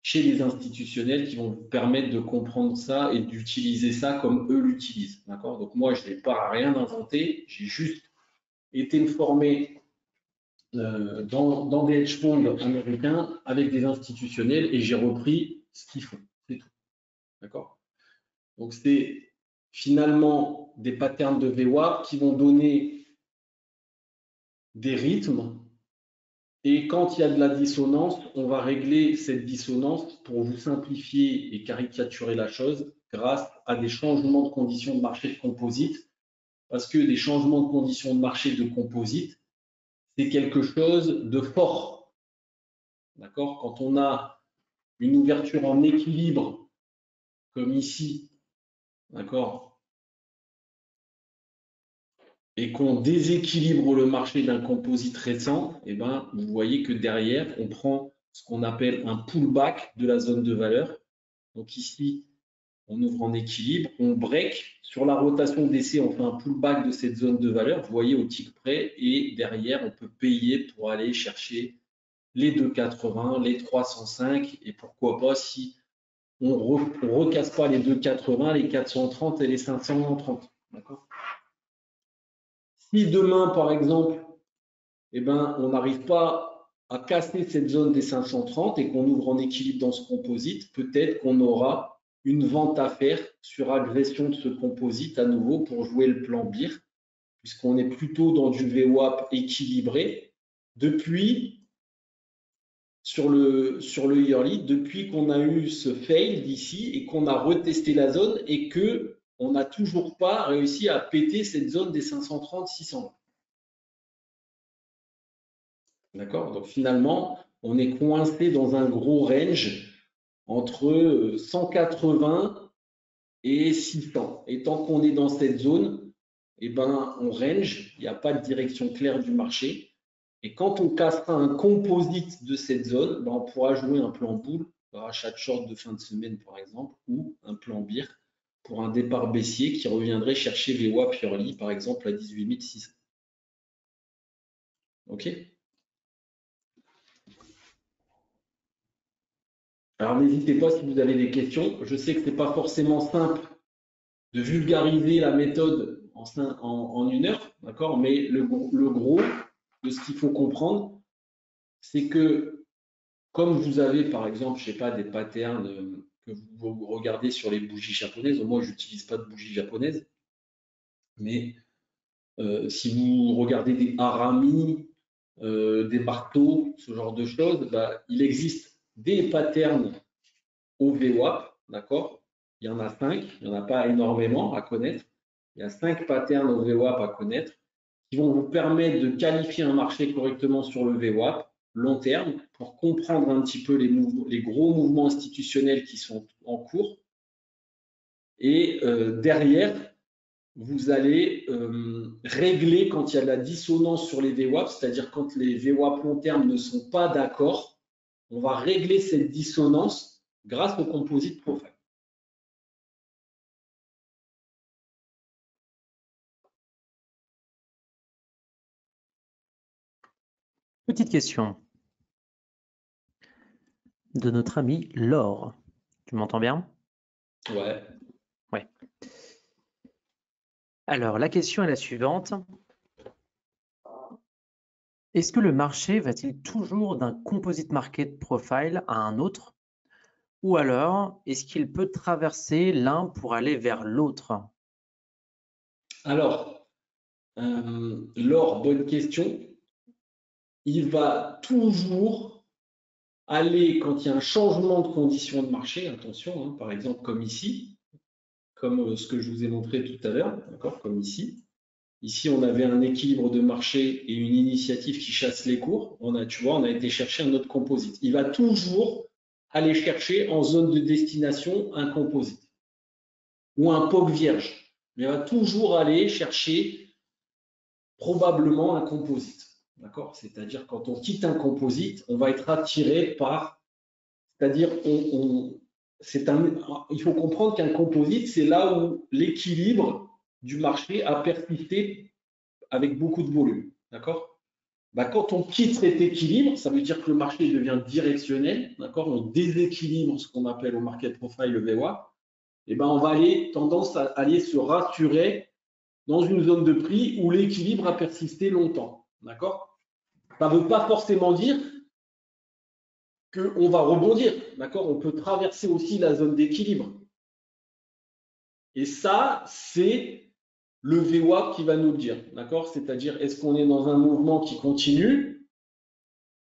Speaker 2: chez les institutionnels qui vont vous permettre de comprendre ça et d'utiliser ça comme eux l'utilisent. D'accord? Donc moi, je n'ai pas rien inventé, j'ai juste été me former dans des hedge funds américains avec des institutionnels et j'ai repris ce qu'ils font. C'est tout. D'accord? Donc c'est finalement des patterns de VWAP qui vont donner des rythmes. Et quand il y a de la dissonance, on va régler cette dissonance pour vous simplifier et caricaturer la chose grâce à des changements de conditions de marché de composite. Parce que des changements de conditions de marché de composite, c'est quelque chose de fort. D'accord? Quand on a une ouverture en équilibre, comme ici, d'accord, et qu'on déséquilibre le marché d'un composite récent, eh ben, vous voyez que derrière, on prend ce qu'on appelle un pullback de la zone de valeur. Donc ici, on ouvre en équilibre, on break. Sur la rotation d'essai, on fait un pullback de cette zone de valeur, vous voyez au tick près, et derrière, on peut payer pour aller chercher les 2,80, les 305, et pourquoi pas si on ne recasse pas les 2,80, les 430 et les 530. D'accord? Si demain, par exemple, eh ben, on n'arrive pas à casser cette zone des 530 et qu'on ouvre en équilibre dans ce composite, peut-être qu'on aura une vente à faire sur agression de ce composite à nouveau pour jouer le plan BIR, puisqu'on est plutôt dans du VWAP équilibré. Depuis, sur le yearly, depuis qu'on a eu ce fail d'ici et qu'on a retesté la zone et que on n'a toujours pas réussi à péter cette zone des 530-600. D'accord? Donc finalement, on est coincé dans un gros range entre 180 et 600. Et tant qu'on est dans cette zone, eh ben, on range, il n'y a pas de direction claire du marché. Et quand on cassera un composite de cette zone, ben, on pourra jouer un plan boule, rachat de short de fin de semaine par exemple, ou un plan BIR pour un départ baissier qui reviendrait chercher VWAP Early par exemple à 18 600. OK? Alors n'hésitez pas si vous avez des questions. Je sais que ce n'est pas forcément simple de vulgariser la méthode en une heure, d'accord? Mais le gros de ce qu'il faut comprendre, c'est que comme vous avez par exemple, je sais pas, des patterns que vous regardez sur les bougies japonaises, moi je n'utilise pas de bougies japonaises, mais si vous regardez des haramis, des marteaux, ce genre de choses, bah, il existe des patterns au VWAP, d'accord? Il y en a 5, il n'y en a pas énormément à connaître. Il y a 5 patterns au VWAP à connaître qui vont vous permettre de qualifier un marché correctement sur le VWAP long terme pour comprendre un petit peu les gros mouvements institutionnels qui sont en cours. Et derrière, vous allez régler quand il y a de la dissonance sur les VWAP, c'est-à-dire quand les VWAP long terme ne sont pas d'accord, on va régler cette dissonance grâce au composite profile.
Speaker 1: Petite question de notre ami Laure. Tu m'entends bien?
Speaker 2: Ouais.
Speaker 1: Ouais. Alors, la question est la suivante. Est-ce que le marché va-t-il toujours d'un composite market profile à un autre? Ou alors, est-ce qu'il peut traverser l'un pour aller vers l'autre?
Speaker 2: Alors, Laure, bonne question. Il va toujours aller quand il y a un changement de conditions de marché, attention, hein, par exemple comme ici, comme ce que je vous ai montré tout à l'heure, d'accord, comme ici. Ici, on avait un équilibre de marché et une initiative qui chasse les cours. Tu vois, on a été chercher un autre composite. Il va toujours aller chercher en zone de destination un composite ou un POC vierge. Mais il va toujours aller chercher probablement un composite. D'accord? C'est-à-dire quand on quitte un composite, on va être attiré par, c'est-à-dire il faut comprendre qu'un composite, c'est là où l'équilibre du marché a persisté avec beaucoup de volume. D'accord? Bah, quand on quitte cet équilibre, ça veut dire que le marché devient directionnel. D'accord? On déséquilibre ce qu'on appelle au market profile le VWAP. Et ben, on va aller tendance à aller se rassurer dans une zone de prix où l'équilibre a persisté longtemps. D'accord? Ça ne veut pas forcément dire qu'on va rebondir. D'accord? On peut traverser aussi la zone d'équilibre. Et ça, c'est le VWAP qui va nous le dire. D'accord? C'est-à-dire, est-ce qu'on est dans un mouvement qui continue?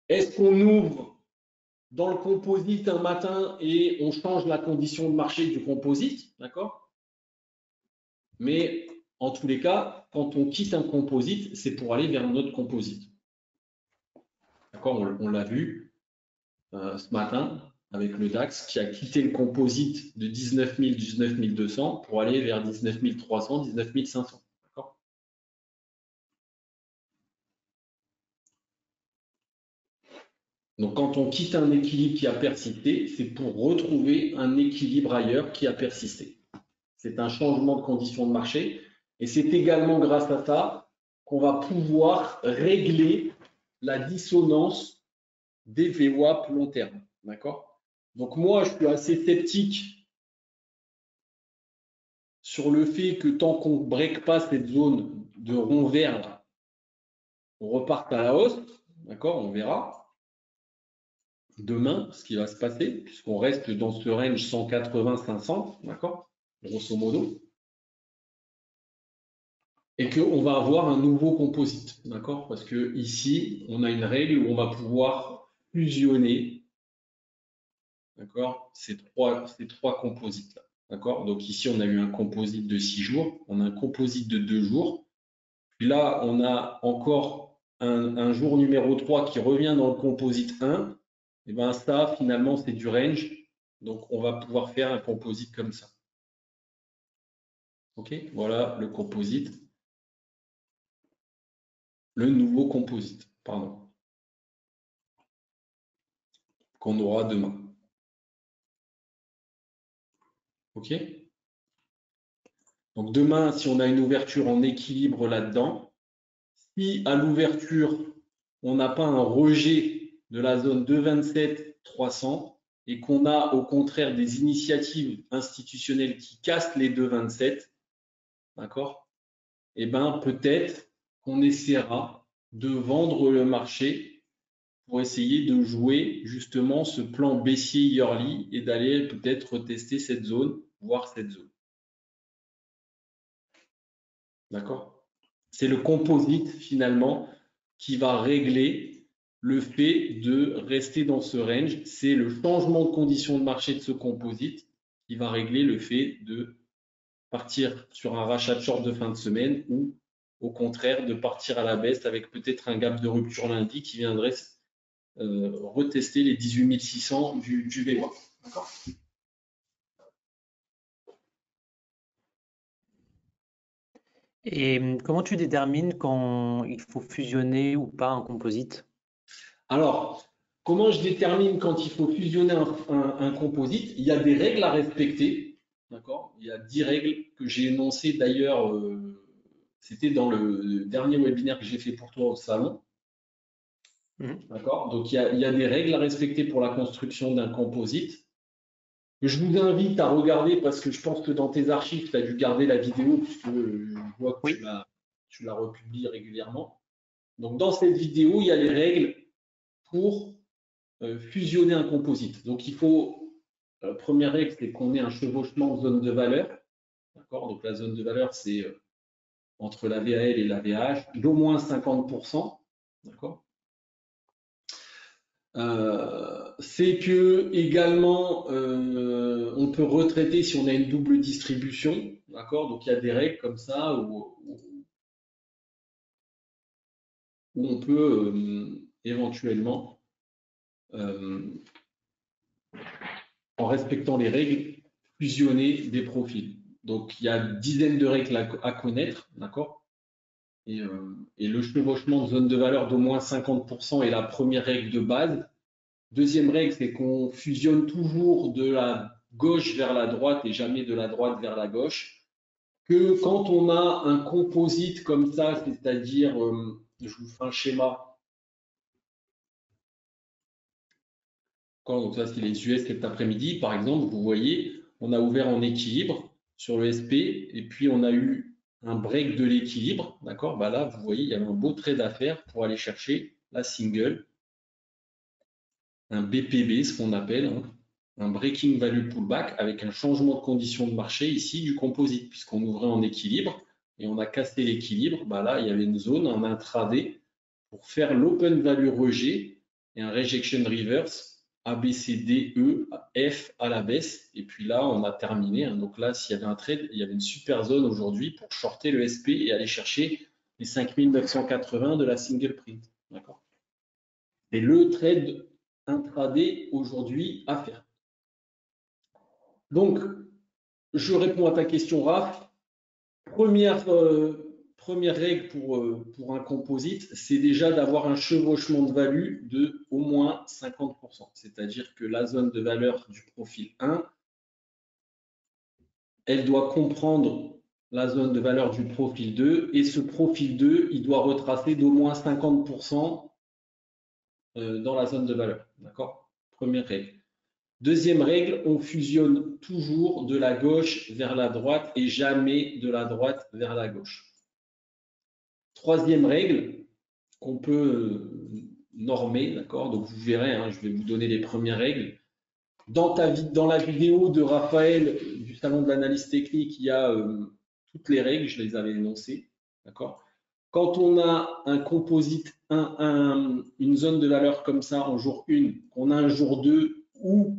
Speaker 2: Est-ce qu'on ouvre dans le composite un matin et on change la condition de marché du composite? D'accord? Mais en tous les cas, quand on quitte un composite, c'est pour aller vers un autre composite. D'accord? On l'a vu ce matin avec le DAX qui a quitté le composite de 19 000, 19 200 pour aller vers 19 300, 19 500. D'accord? Donc, quand on quitte un équilibre qui a persisté, c'est pour retrouver un équilibre ailleurs qui a persisté. C'est un changement de conditions de marché. Et c'est également grâce à ça qu'on va pouvoir régler la dissonance des VWAP long terme. D'accord? Donc moi, je suis assez sceptique sur le fait que tant qu'on ne break pas cette zone de rond vert, là, on reparte à la hausse. D'accord? On verra demain ce qui va se passer, puisqu'on reste dans ce range 180-500. D'accord? Grosso modo. Et qu'on va avoir un nouveau composite, d'accord? Parce que ici, on a une règle où on va pouvoir fusionner, d'accord, ces trois composites-là, d'accord? Donc ici, on a eu un composite de 6 jours, on a un composite de 2 jours, puis là, on a encore un jour numéro 3 qui revient dans le composite 1, et bien ça, finalement, c'est du range, donc on va pouvoir faire un composite comme ça. Ok, voilà le composite. Le nouveau composite, pardon, qu'on aura demain. Ok? Donc demain, si on a une ouverture en équilibre là-dedans, si à l'ouverture, on n'a pas un rejet de la zone 2,27-300 et qu'on a au contraire des initiatives institutionnelles qui cassent les 2,27, d'accord? Eh bien, peut-être qu'on essaiera de vendre le marché pour essayer de jouer justement ce plan baissier yearly et d'aller peut-être retester cette zone, voir cette zone. D'accord? C'est le composite finalement qui va régler le fait de rester dans ce range. C'est le changement de conditions de marché de ce composite qui va régler le fait de partir sur un rachat de short de fin de semaine ou au contraire de partir à la baisse avec peut-être un gap de rupture lundi qui viendrait retester les 18 600 du VWAP. D'accord?
Speaker 1: Et comment tu détermines quand il faut fusionner ou pas un composite?
Speaker 2: Alors, comment je détermine quand il faut fusionner un composite? Il y a des règles à respecter. D'accord? Il y a 10 règles que j'ai énoncées d'ailleurs, c'était dans le dernier webinaire que j'ai fait pour toi au salon. D'accord? Donc, il y a des règles à respecter pour la construction d'un composite. Je vous invite à regarder parce que je pense que dans tes archives, tu as dû garder la vidéo puisque je vois que
Speaker 1: Oui.
Speaker 2: tu la republies régulièrement. Donc, dans cette vidéo, il y a les règles pour fusionner un composite. Donc, il faut, première règle, c'est qu'on ait un chevauchement de zone de valeur. D'accord? Donc, la zone de valeur, c'est entre la VAL et la VAH d'au moins 50%. D'accord? C'est que également on peut retraiter si on a une double distribution, d'accord? Donc il y a des règles comme ça où on peut éventuellement, en respectant les règles, fusionner des profils. Donc il y a dizaines de règles à connaître, d'accord? Et le chevauchement de zone de valeur d'au moins 50% est la première règle de base. Deuxième règle, c'est qu'on fusionne toujours de la gauche vers la droite et jamais de la droite vers la gauche. Que quand on a un composite comme ça, c'est-à-dire, je vous fais un schéma. Donc ça, c'est les US cet après-midi, par exemple, vous voyez, on a ouvert en équilibre sur le SP et puis on a eu un break de l'équilibre. D'accord? Bah là, vous voyez, il y avait un beau trade à faire pour aller chercher la single, un BPB, ce qu'on appelle, hein, un breaking value pullback avec un changement de condition de marché ici du composite, puisqu'on ouvrait en équilibre et on a cassé l'équilibre. Bah là, il y avait une zone en intraday pour faire l'open value rejet et un rejection reverse A, B, C, D, E, F à la baisse. Et puis là, on a terminé. Hein. Donc là, s'il y avait un trade, il y avait une super zone aujourd'hui pour shorter le SP et aller chercher les 5980 de la single print. D'accord? Et le trade intraday aujourd'hui à faire. Donc, je réponds à ta question, Raph. Première règle pour un composite, c'est déjà d'avoir un chevauchement de value de au moins 50%. C'est-à-dire que la zone de valeur du profil 1, elle doit comprendre la zone de valeur du profil 2 et ce profil 2, il doit retracer d'au moins 50% dans la zone de valeur. D'accord? Première règle. Deuxième règle, on fusionne toujours de la gauche vers la droite et jamais de la droite vers la gauche. Troisième règle qu'on peut normer, d'accord? Donc vous verrez, hein, je vais vous donner les premières règles. Dans la vidéo de Raphaël du salon de l'analyse technique, il y a toutes les règles, je les avais énoncées, d'accord? Quand on a un composite, une zone de valeur comme ça en jour 1, qu'on a un jour 2 où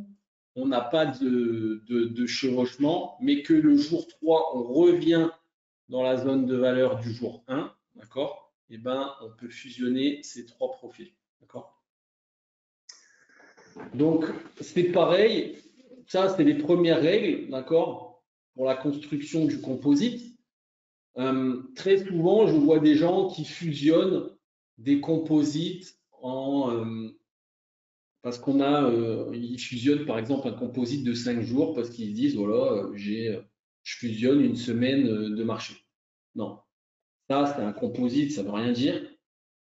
Speaker 2: on n'a pas de chevauchement, mais que le jour 3, on revient dans la zone de valeur du jour 1, d'accord? Eh ben, on peut fusionner ces trois profils, d'accord? Donc, c'est pareil, ça, c'est les premières règles, d'accord, pour la construction du composite. Très souvent, je vois des gens qui fusionnent des composites parce ils fusionnent par exemple un composite de 5 jours parce qu'ils se disent, voilà, je fusionne une semaine de marché. Non, ça, c'est un composite, ça ne veut rien dire.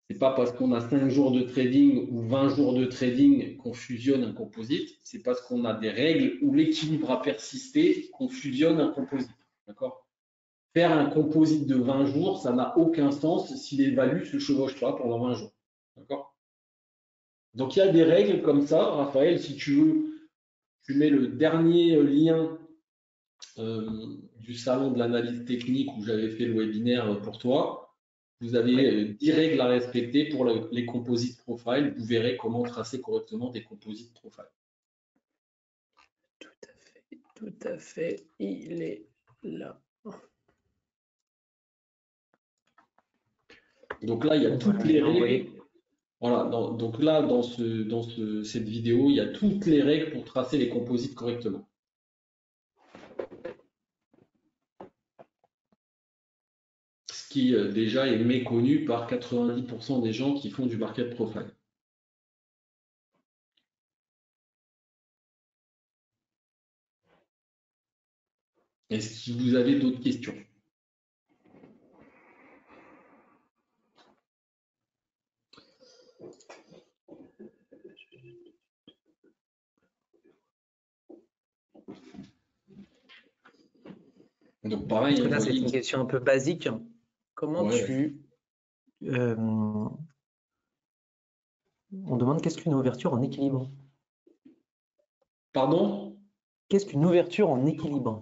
Speaker 2: C'est pas parce qu'on a 5 jours de trading ou 20 jours de trading qu'on fusionne un composite. C'est parce qu'on a des règles où l'équilibre a persisté qu'on fusionne un composite. D'accord? Faire un composite de 20 jours, ça n'a aucun sens si les values ne se chevauchent pas pendant 20 jours. D'accord? Donc il y a des règles comme ça. Raphaël, si tu veux, tu mets le dernier lien du salon de l'analyse technique où j'avais fait le webinaire pour toi. Vous avez 10 règles à respecter pour les composite profiles. Vous verrez comment tracer correctement des composite profiles.
Speaker 1: Tout à fait. Il est là.
Speaker 2: Donc là, il y a toutes les règles. Voilà, donc là, dans cette vidéo, il y a toutes les règles pour tracer les composites correctement. Ce qui déjà est méconnu par 90% des gens qui font du market profile. Est-ce que vous avez d'autres questions? Donc pareil,
Speaker 1: Parce que
Speaker 2: hein,
Speaker 1: là,
Speaker 2: vous
Speaker 1: c'est
Speaker 2: voyez,
Speaker 1: une question un peu basique. Comment
Speaker 2: ouais.
Speaker 1: tu... euh, on demande qu'est-ce qu'une ouverture en équilibre?
Speaker 2: Pardon?
Speaker 1: Qu'est-ce qu'une ouverture en équilibre?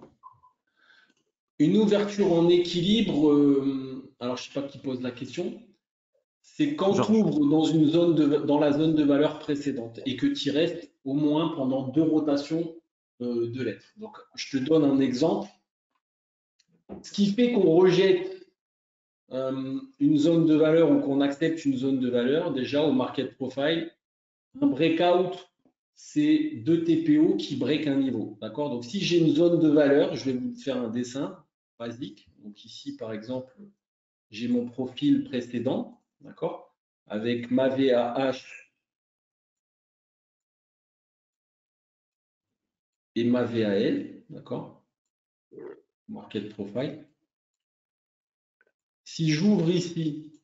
Speaker 2: Une ouverture en équilibre, alors je sais pas qui pose la question, c'est quand tu
Speaker 1: Georges.
Speaker 2: ouvres dans une zone dans la zone de valeur précédente et que tu y restes au moins pendant 2 rotations de lettres. Donc je te donne un exemple. Ce qui fait qu'on rejette une zone de valeur ou qu'on accepte une zone de valeur, déjà au market profile, un breakout, c'est 2 TPO qui break un niveau. D'accord? Donc si j'ai une zone de valeur, je vais vous faire un dessin basique. Donc ici, par exemple, j'ai mon profil précédent, d'accord? Avec ma VAH et ma VAL, d'accord? Market profile. Si j'ouvre ici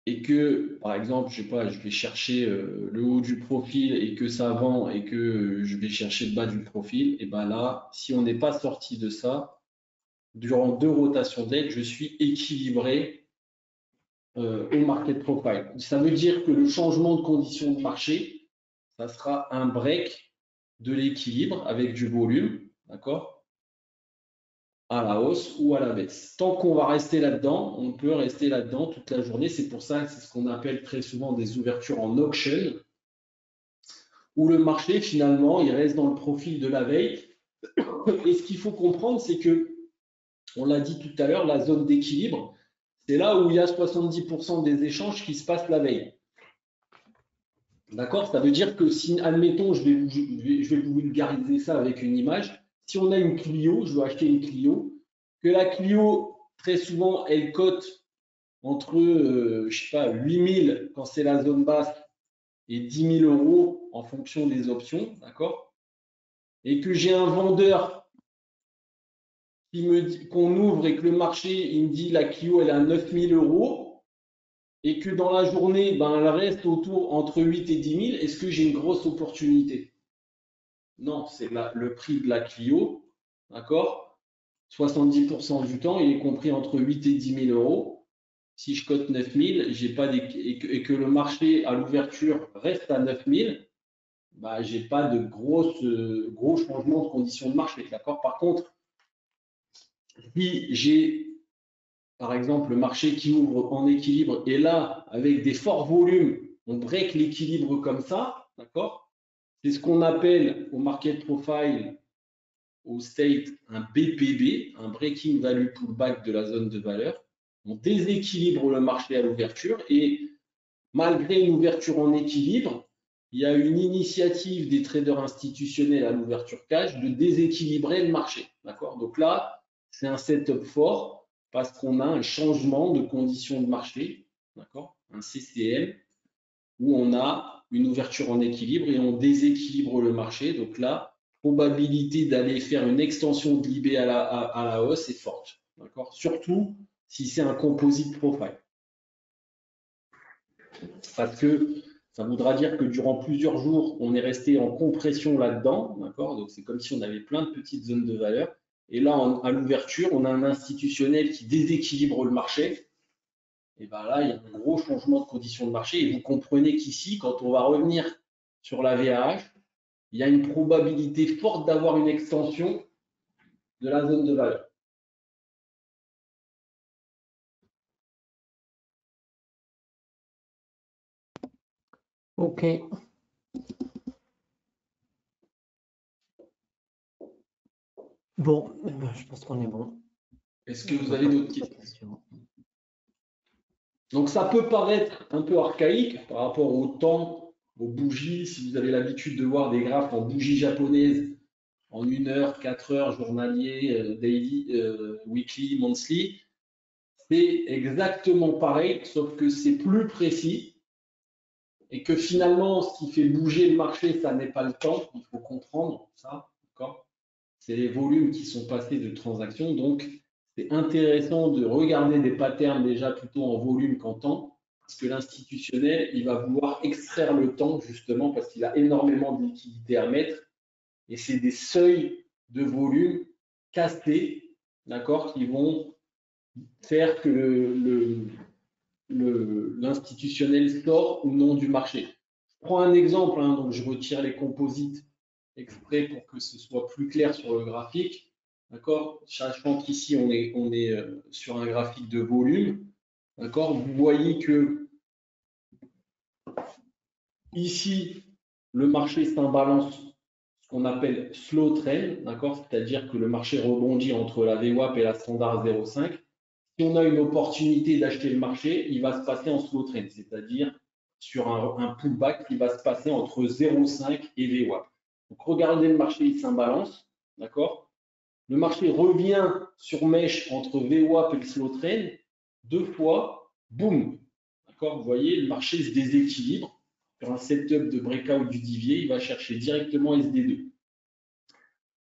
Speaker 2: et que, par exemple, je sais pas, je vais chercher le haut du profil et que ça vend et que je vais chercher le bas du profil, et ben là, si on n'est pas sorti de ça, durant 2 rotations d'aide, je suis équilibré au market profile. Ça veut dire que le changement de conditions de marché, ça sera un break de l'équilibre avec du volume, d'accord, à la hausse ou à la baisse. Tant qu'on va rester là-dedans, on peut rester là-dedans toute la journée. C'est pour ça que c'est ce qu'on appelle très souvent des ouvertures en auction, où le marché, finalement, il reste dans le profil de la veille. Et ce qu'il faut comprendre, c'est que, on l'a dit tout à l'heure, la zone d'équilibre, c'est là où il y a 70% des échanges qui se passent la veille. D'accord? Ça veut dire que si, admettons, je vais vous vulgariser ça avec une image. Si on a une Clio, je veux acheter une Clio, que la Clio, très souvent, elle cote entre, je sais pas, 8 000 quand c'est la zone basse et 10 000 euros en fonction des options, d'accord? Et que j'ai un vendeur qui me dit qu'on ouvre et que le marché, il me dit la Clio, elle est à 9 000 euros et que dans la journée, ben, elle reste autour entre 8 et 10 000, est-ce que j'ai une grosse opportunité? Non, c'est le prix de la Clio, d'accord? 70% du temps, il est compris entre 8 et 10 000 euros. Si je cote 9 000 j'ai pas et que le marché à l'ouverture reste à 9 000, bah, j'ai pas de gros changements de conditions de marché, d'accord? Par contre, si j'ai par exemple le marché qui ouvre en équilibre et là, avec des forts volumes, on break l'équilibre comme ça, d'accord? C'est ce qu'on appelle au market profile, au state, un BPB, un breaking value pullback de la zone de valeur. On déséquilibre le marché à l'ouverture et malgré une ouverture en équilibre, il y a une initiative des traders institutionnels à l'ouverture cash de déséquilibrer le marché. D'accord? Donc là, c'est un setup fort parce qu'on a un changement de conditions de marché, d'accord? Un CCM, où on a une ouverture en équilibre et on déséquilibre le marché. Donc là, probabilité d'aller faire une extension de l'IB à la hausse est forte. D'accord? Surtout si c'est un composite profile. Parce que ça voudra dire que durant plusieurs jours, on est resté en compression là-dedans, d'accord? Donc c'est comme si on avait plein de petites zones de valeur. Et là, à l'ouverture, on a un institutionnel qui déséquilibre le marché. Et bien là, il y a un gros changement de conditions de marché. Et vous comprenez qu'ici, quand on va revenir sur la VAH, il y a une probabilité forte d'avoir une extension de la zone de valeur.
Speaker 1: Ok. Bon, je pense qu'on est bon.
Speaker 2: Est-ce que
Speaker 1: On
Speaker 2: vous
Speaker 1: n'a
Speaker 2: avez
Speaker 1: pas
Speaker 2: d'autres
Speaker 1: de
Speaker 2: questions?
Speaker 1: questions.
Speaker 2: Donc ça peut paraître un peu archaïque par rapport au temps, aux bougies. Si vous avez l'habitude de voir des graphes en bougies japonaises en 1 heure, 4 heures, journalier, daily, weekly, monthly, c'est exactement pareil, sauf que c'est plus précis et que finalement, ce qui fait bouger le marché, ça n'est pas le temps. Il faut comprendre ça, d'accord? C'est les volumes qui sont passés de transactions. Donc, c'est intéressant de regarder des patterns déjà plutôt en volume qu'en temps, parce que l'institutionnel, il va vouloir extraire le temps justement parce qu'il a énormément de liquidités à mettre et c'est des seuils de volume castés d'accord, qui vont faire que l'institutionnel sort ou non du marché. Je prends un exemple, hein, donc je retire les composites exprès pour que ce soit plus clair sur le graphique. D'accord? Sachant qu'ici, on est sur un graphique de volume. D'accord? Vous voyez que ici, le marché s'imbalance, ce qu'on appelle slow trend. D'accord? C'est-à-dire que le marché rebondit entre la VWAP et la standard 0,5. Si on a une opportunité d'acheter le marché, il va se passer en slow trend, c'est-à-dire sur un pullback qui va se passer entre 0,5 et VWAP. Donc regardez le marché, il s'imbalance, d'accord? Le marché revient sur mèche entre VWAP et le slow trend, deux fois, boum, d'accord? Vous voyez, le marché se déséquilibre sur un setup de breakout du Divier, il va chercher directement SD2.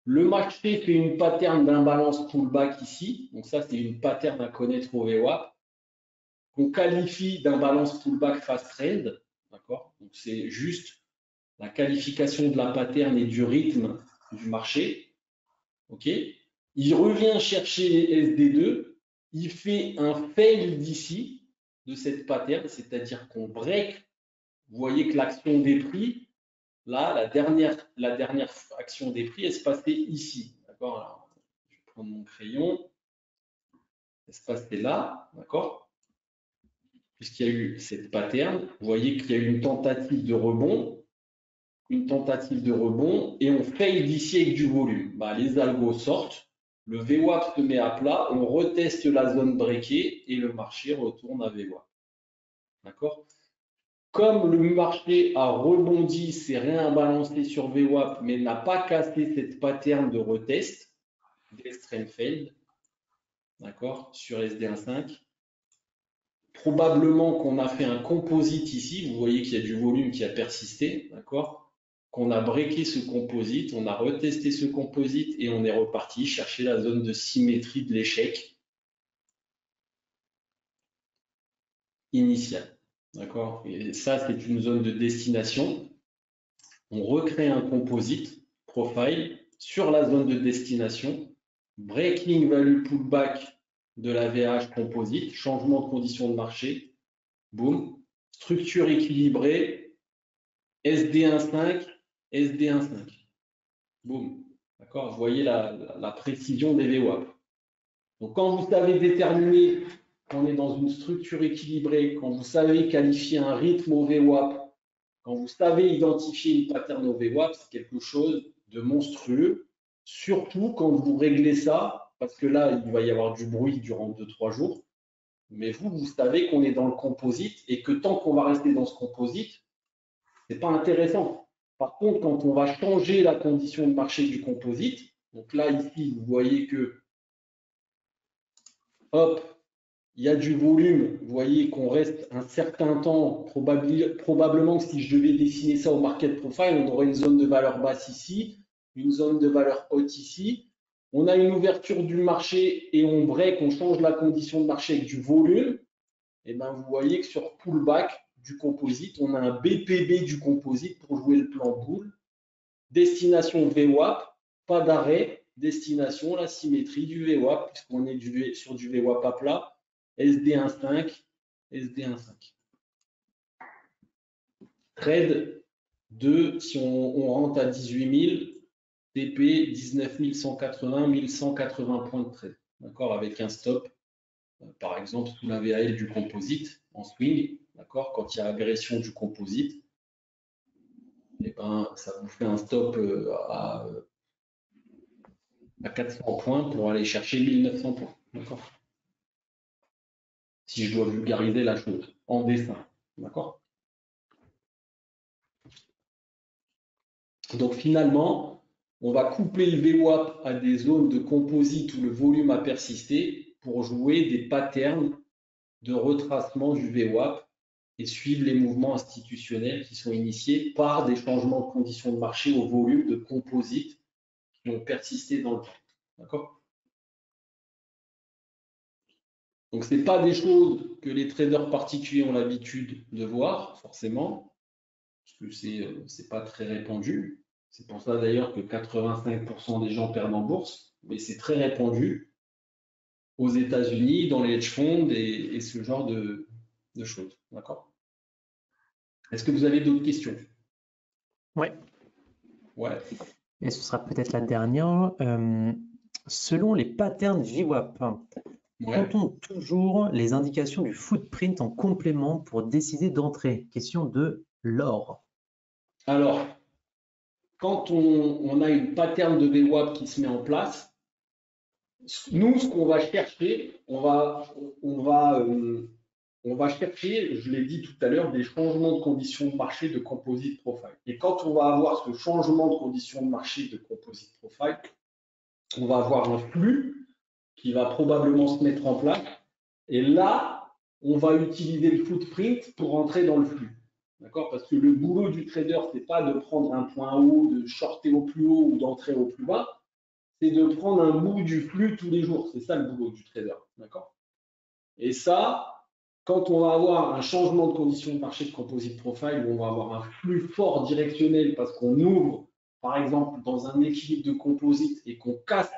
Speaker 2: Le marché fait une pattern d'imbalance pullback ici. Donc ça, c'est une pattern à connaître au VWAP qu'on qualifie d'imbalance pullback fast trend. D'accord? Donc c'est juste la qualification de la pattern et du rythme du marché. OK? Il revient chercher les SD2. Il fait un fail d'ici de cette pattern, c'est-à-dire qu'on break. Vous voyez que l'action des prix, là, la dernière action des prix, elle se passait ici. D'accord? Alors, je vais prendre mon crayon. Elle se passait là. D'accord? Puisqu'il y a eu cette pattern. Vous voyez qu'il y a eu une tentative de rebond. Et on fail d'ici avec du volume. Bah, les algos sortent. Le VWAP se met à plat. On reteste la zone breakée et le marché retourne à VWAP. D'accord? Comme le marché a rebondi, s'est réimbalancé sur VWAP, mais n'a pas cassé cette pattern de retest d'extreme failed, d'accord, sur SD1.5, probablement qu'on a fait un composite ici. Vous voyez qu'il y a du volume qui a persisté, d'accord, qu'on a breaké ce composite, on a retesté ce composite et on est reparti chercher la zone de symétrie de l'échec initial. D'accord? Et ça, c'est une zone de destination. On recrée un composite profile sur la zone de destination, breaking value pullback de la VH composite, changement de conditions de marché, boom, structure équilibrée, SD1.5, SD1.5, boum. D'accord? Vous voyez la précision des VWAP. Donc quand vous savez déterminer qu'on est dans une structure équilibrée, quand vous savez qualifier un rythme au VWAP, quand vous savez identifier une pattern au VWAP, c'est quelque chose de monstrueux, surtout quand vous réglez ça, parce que là, il va y avoir du bruit durant 2-3 jours, mais vous savez qu'on est dans le composite et que tant qu'on va rester dans ce composite, ce n'est pas intéressant. Par contre, quand on va changer la condition de marché du composite, donc là, ici, vous voyez que, hop, il y a du volume, vous voyez qu'on reste un certain temps, probablement que si je devais dessiner ça au market profile, on aurait une zone de valeur basse ici, une zone de valeur haute ici. On a une ouverture du marché et on break, on change la condition de marché avec du volume. Et bien vous voyez que sur pullback du composite, on a un BPB du composite pour jouer le plan boule. Destination VWAP, pas d'arrêt, destination la symétrie du VWAP, puisqu'on est sur du VWAP à plat. SD1.5, SD1.5. Trade 2, si on rentre à 18 000, TP 19 180, 1180 points de trade. D'accord, avec un stop, par exemple, sous la VAL du composite en swing. D'accord, quand il y a agression du composite, et ben, ça vous fait un stop à 400 points pour aller chercher 1900 points. D'accord, si je dois vulgariser la chose en dessin. D'accord. Donc finalement, on va coupler le VWAP à des zones de composite où le volume a persisté pour jouer des patterns de retracement du VWAP et suivre les mouvements institutionnels qui sont initiés par des changements de conditions de marché au volume de composite qui ont persisté dans le temps. D'accord? Donc, ce n'est pas des choses que les traders particuliers ont l'habitude de voir, forcément, parce que ce n'est pas très répandu. C'est pour ça d'ailleurs que 85% des gens perdent en bourse, mais c'est très répandu. aux États-Unis, dans les hedge funds et ce genre de choses. D'accord? Est-ce que vous avez d'autres questions?
Speaker 1: Ouais.
Speaker 2: Ouais.
Speaker 1: Et ce sera peut-être la dernière. Selon les patterns VWAP,
Speaker 2: Ouais.
Speaker 1: comptons toujours les indications du footprint en complément pour décider d'entrer. Question de Laure.
Speaker 2: Alors, quand on a une pattern de VWAP qui se met en place, nous, ce qu'on va chercher, on va chercher, je l'ai dit tout à l'heure, des changements de conditions de marché de composite profile. Et quand on va avoir ce changement de conditions de marché de composite profile, on va avoir un flux qui va probablement se mettre en place. Et là, on va utiliser le footprint pour entrer dans le flux. D'accord? Parce que le boulot du trader, c'est pas de prendre un point haut, de shorter au plus haut ou d'entrer au plus bas, c'est de prendre un bout du flux tous les jours. C'est ça le boulot du trader. D'accord? Et ça, quand on va avoir un changement de conditions de marché de composite profile, où on va avoir un flux fort directionnel parce qu'on ouvre, par exemple, dans un équilibre de composite et qu'on casse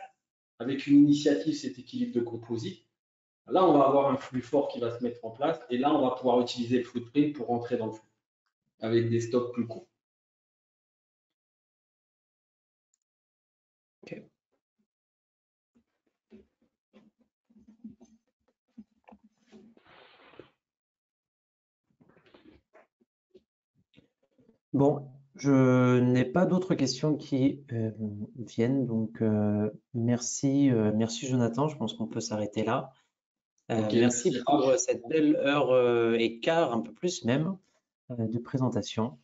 Speaker 2: avec une initiative cet équilibre de composite, là, on va avoir un flux fort qui va se mettre en place et là, on va pouvoir utiliser le footprint pour rentrer dans le flux avec des stocks plus courts.
Speaker 1: Ok. Bon, je n'ai pas d'autres questions qui viennent, donc merci, merci Jonathan, je pense qu'on peut s'arrêter là.
Speaker 2: Ok,
Speaker 1: Merci
Speaker 2: merci
Speaker 1: pour
Speaker 2: Raph.
Speaker 1: cette belle heure et quart, un peu plus même, de présentation.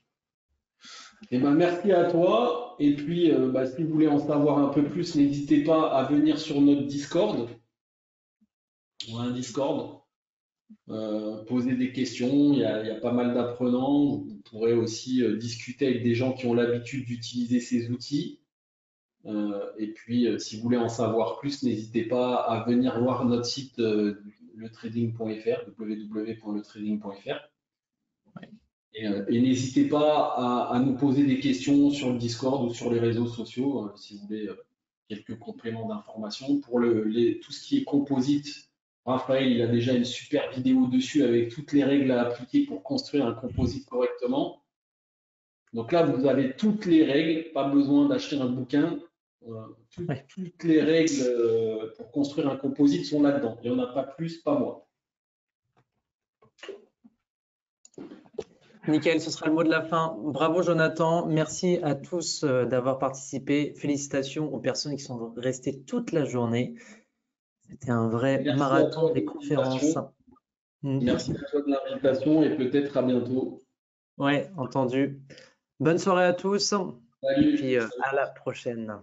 Speaker 2: Eh ben, merci à toi. Et puis, si vous voulez en savoir un peu plus, n'hésitez pas à venir sur notre Discord. On a un Discord. Poser des questions. Il y a pas mal d'apprenants. Vous pourrez aussi discuter avec des gens qui ont l'habitude d'utiliser ces outils. Et puis, si vous voulez en savoir plus, n'hésitez pas à venir voir notre site letrading.fr, www.letrading.fr. Et n'hésitez pas à nous poser des questions sur le Discord ou sur les réseaux sociaux si vous voulez quelques compléments d'information. Pour tout ce qui est composite, Raphaël, il a déjà une super vidéo dessus avec toutes les règles à appliquer pour construire un composite correctement. Donc là, vous avez toutes les règles, pas besoin d'acheter un bouquin. Toutes les règles pour construire un composite sont là-dedans. Il n'y en a pas plus, pas moins.
Speaker 1: Nickel, ce sera le mot de la fin. Bravo Jonathan, merci à tous d'avoir participé. Félicitations aux personnes qui sont restées toute la journée. C'était un vrai
Speaker 2: Merci à
Speaker 1: marathon
Speaker 2: toi de
Speaker 1: des conférences.
Speaker 2: l'invitation. Merci à toi de l'invitation et peut-être à bientôt.
Speaker 1: Ouais, entendu. Bonne soirée à tous et
Speaker 2: Salut.
Speaker 1: puis à la prochaine.